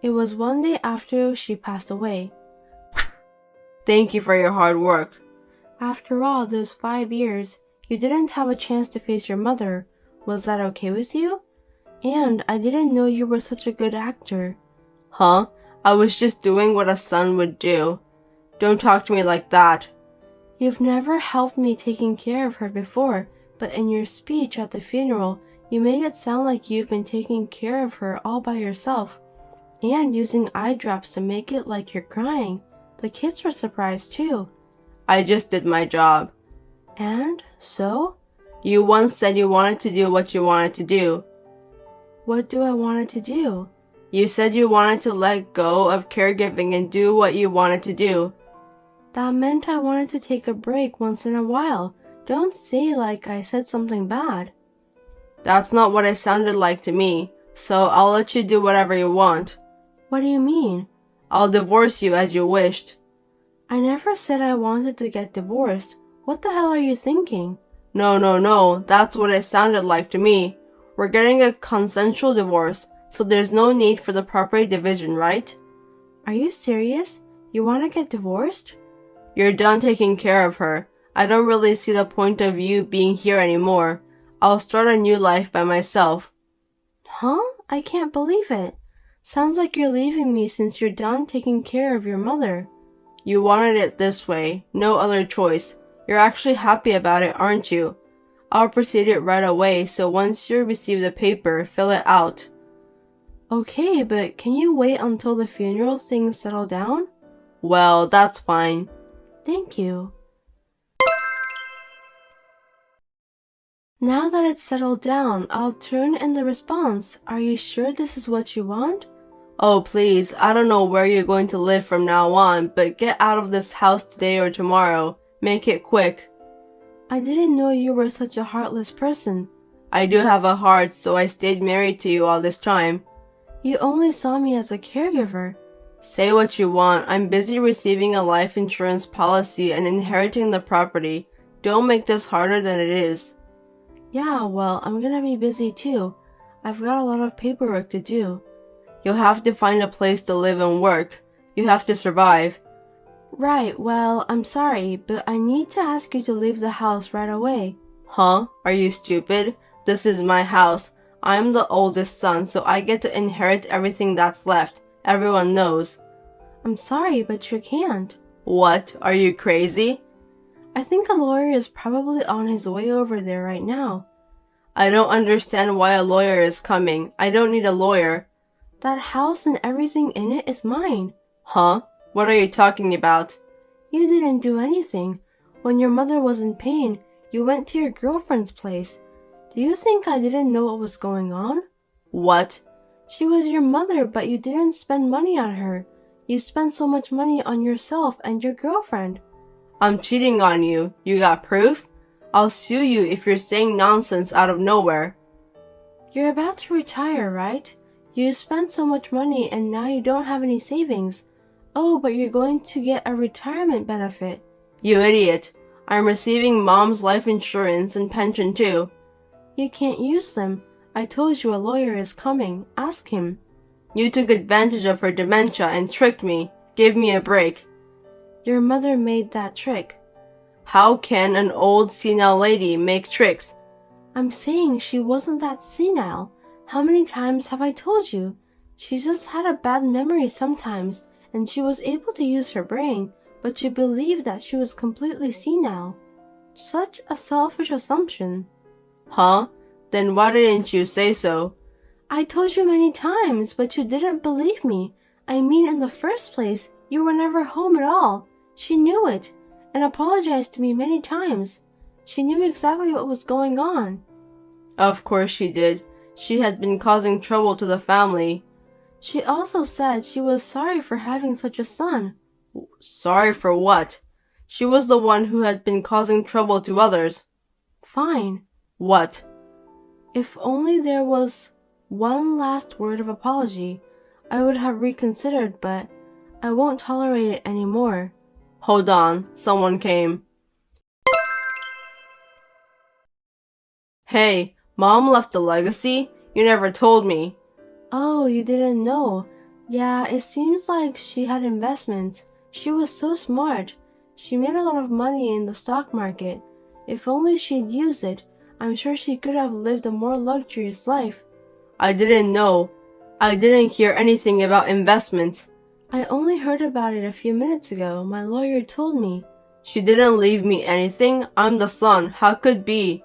S6: It was one day after she passed away. Thank you for your hard work. After all those 5 years, you didn't have a chance to face your mother. Was that okay with you? And I didn't know you were such a good actor. Huh? I was just doing what a son would do. Don't talk to me like that. You've never helped me taking care of her before, but in your speech at the funeral, you made it sound like you've been taking care of her all by yourself, and using eye drops to make it like you're crying. The kids were surprised too. I just did my job. And so? You once said you wanted to do what you wanted to do. What do I want to do? You said you wanted to let go of caregiving and do what you wanted to do. That meant I wanted to take a break once in a while. Don't say like I said something bad. That's not what it sounded like to me, so I'll let you do whatever you want. What do you mean? I'll divorce you as you wished. I never said I wanted to get divorced. What the hell are you thinking? No, that's what it sounded like to me. We're getting a consensual divorce, so there's no need for the property division, right? Are you serious? You want to get divorced? You're done taking care of her. I don't really see the point of you being here anymore. I'll start a new life by myself. Huh? I can't believe it. Sounds like you're leaving me since you're done taking care of your mother. You wanted it this way. No other choice. You're actually happy about it, aren't you? I'll proceed it right away, so once you receive the paper, fill it out. Okay, but can you wait until the funeral things settle down? Well, that's fine. Thank you. Now that it's settled down, I'll turn in the response. Are you sure this is what you want? Oh, please, I don't know where you're going to live from now on, but get out of this house today or tomorrow. Make it quick. I didn't know you were such a heartless person. I do have a heart, so I stayed married to you all this time. You only saw me as a caregiver. Say what you want. I'm busy receiving a life insurance policy and inheriting the property. Don't make this harder than it is. Yeah, well, I'm gonna be busy too. I've got a lot of paperwork to do. You'll have to find a place to live and work. You have to survive. Right, well, I'm sorry, but I need to ask you to leave the house right away. Huh? Are you stupid? This is my house. I'm the oldest son, so I get to inherit everything that's left. Everyone knows. I'm sorry, but you can't. What? Are you crazy? I think a lawyer is probably on his way over there right now. I don't understand why a lawyer is coming. I don't need a lawyer. That house and everything in it is mine. Huh? What are you talking about? You didn't do anything. When your mother was in pain, you went to your girlfriend's place. Do you think I didn't know what was going on? What? She was your mother, but you didn't spend money on her. You spent so much money on yourself and your girlfriend.
S7: I'm cheating on you. You got proof? I'll sue you if you're saying nonsense out of nowhere.
S6: You're about to retire, right? You spent so much money and now you don't have any savings. Oh, but you're going to get a retirement benefit.
S7: You idiot. I'm receiving Mom's life insurance and pension too.
S6: You can't use them. I told you a lawyer is coming. Ask him.
S7: You took advantage of her dementia and tricked me. Give me a break.
S6: Your mother made that trick.
S7: How can an old senile lady make tricks?
S6: I'm saying she wasn't that senile. How many times have I told you? She just had a bad memory sometimes, and she was able to use her brain, but you believed that she was completely senile. Such a selfish assumption.
S7: Huh? Then why didn't you say so?
S6: I told you many times, but you didn't believe me. I mean, in the first place, you were never home at all. She knew it, and apologized to me many times. She knew exactly what was going on.
S7: Of course she did. She had been causing trouble to the family.
S6: She also said she was sorry for having such a son.
S7: Sorry for what? She was the one who had been causing trouble to others.
S6: Fine.
S7: What?
S6: If only there was one last word of apology, I would have reconsidered, but I won't tolerate it anymore.
S7: Hold on, someone came. Hey, Mom left a legacy? You never told me.
S6: Oh, you didn't know? Yeah, it seems like she had investments. She was so smart. She made a lot of money in the stock market. If only she'd used it, I'm sure she could have lived a more luxurious life.
S7: I didn't know. I didn't hear anything about investments.
S6: I only heard about it a few minutes ago. My lawyer told me.
S7: She didn't leave me anything? I'm the son. How could be?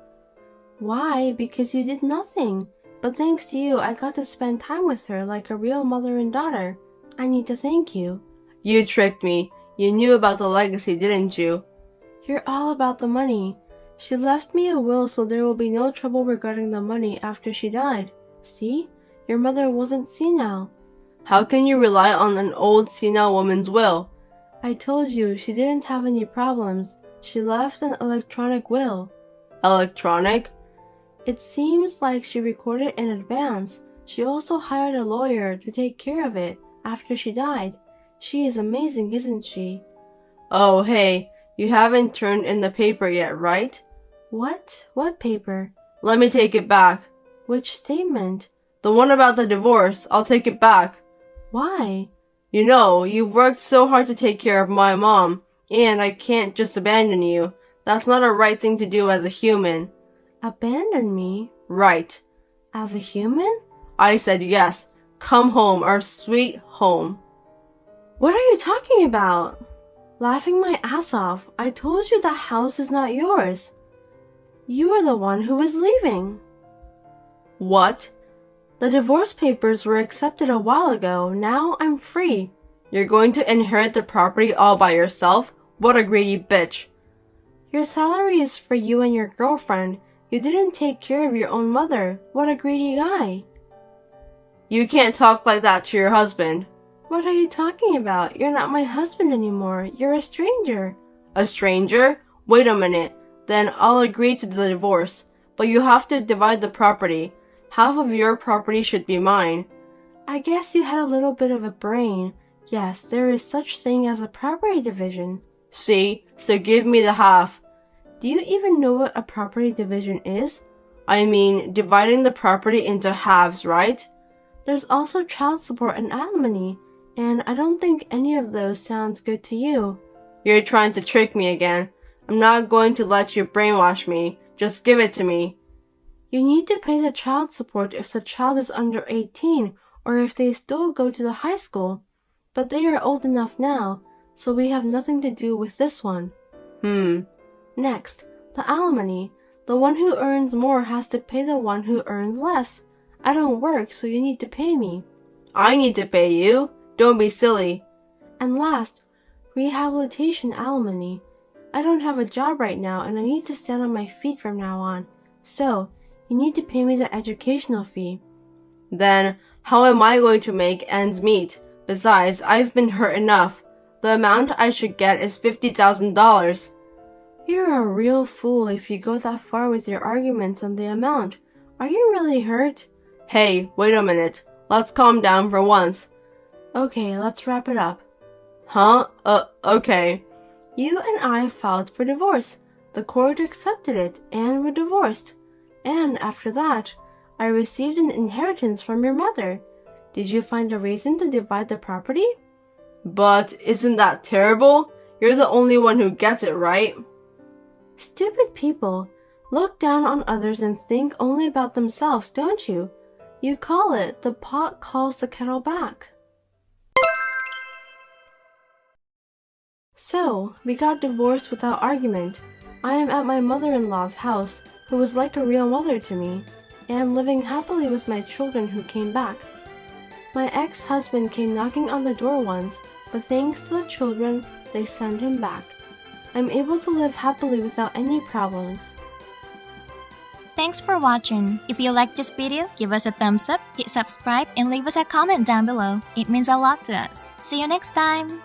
S6: Why? Because you did nothing. But thanks to you, I got to spend time with her like a real mother and daughter. I need to thank you.
S7: You tricked me. You knew about the legacy, didn't you?
S6: You're all about the money. She left me a will so there will be no trouble regarding the money after she died. See? Your mother wasn't senile.
S7: How can you rely on an old senile woman's will?
S6: I told you she didn't have any problems. She left an electronic will.
S7: Electronic?
S6: It seems like she recorded in advance. She also hired a lawyer to take care of it after she died. She is amazing, isn't she?
S7: Oh, hey, you haven't turned in the paper yet, right?
S6: What? What paper?
S7: Let me take it back.
S6: Which statement?
S7: The one about the divorce. I'll take it back.
S6: Why?
S7: You know, you've worked so hard to take care of my mom, and I can't just abandon you. That's not a right thing to do as a human.
S6: Abandon me?
S7: Right.
S6: As a human?
S7: I said yes. Come home, our sweet home.
S6: What are you talking about? Laughing my ass off. I told you that house is not yours. You are the one who was leaving.
S7: What?
S6: The divorce papers were accepted a while ago. Now I'm free.
S7: You're going to inherit the property all by yourself? What a greedy bitch.
S6: Your salary is for you and your girlfriend. You didn't take care of your own mother. What a greedy guy.
S7: You can't talk like that to your husband.
S6: What are you talking about? You're not my husband anymore. You're a stranger.
S7: A stranger? Wait a minute. Then I'll agree to the divorce. But you have to divide the property. Half of your property should be mine.
S6: I guess you had a little bit of a brain. Yes, there is such thing as a property division.
S7: See? So give me the half.
S6: Do you even know what a property division is?
S7: I mean, dividing the property into halves, right?
S6: There's also child support and alimony, and I don't think any of those sounds good to you.
S7: You're trying to trick me again. I'm not going to let you brainwash me. Just give it to me.
S6: You need to pay the child support if the child is under 18 or if they still go to the high school. But they are old enough now, so we have nothing to do with this one. Next, the alimony. The one who earns more has to pay the one who earns less. I don't work, so you need to pay me.
S7: I need to pay you? Don't be silly.
S6: And last, rehabilitation alimony. I don't have a job right now and I need to stand on my feet from now on. So, you need to pay me the educational fee.
S7: Then, how am I going to make ends meet? Besides, I've been hurt enough. The amount I should get is $50,000.
S6: You're a real fool if you go that far with your arguments on the amount. Are you really hurt?
S7: Hey, wait a minute. Let's calm down for once.
S6: Okay, let's wrap it up.
S7: Huh? Okay.
S6: You and I filed for divorce. The court accepted it, and we're divorced. And after that, I received an inheritance from your mother. Did you find a reason to divide the property?
S7: But isn't that terrible? You're the only one who gets it, right?
S6: Stupid people look down on others and think only about themselves, don't you? You call it the pot calls the kettle black. So, we got divorced without argument. I am at my mother-in-law's house, who was like a real mother to me, and living happily with my children who came back. My ex-husband came knocking on the door once, but thanks to the children, they sent him back. I'm able to live happily without any problems.
S8: Thanks for watching. If you liked this video, give us a thumbs up, hit subscribe, and leave us a comment down below. It means a lot to us. See you next time!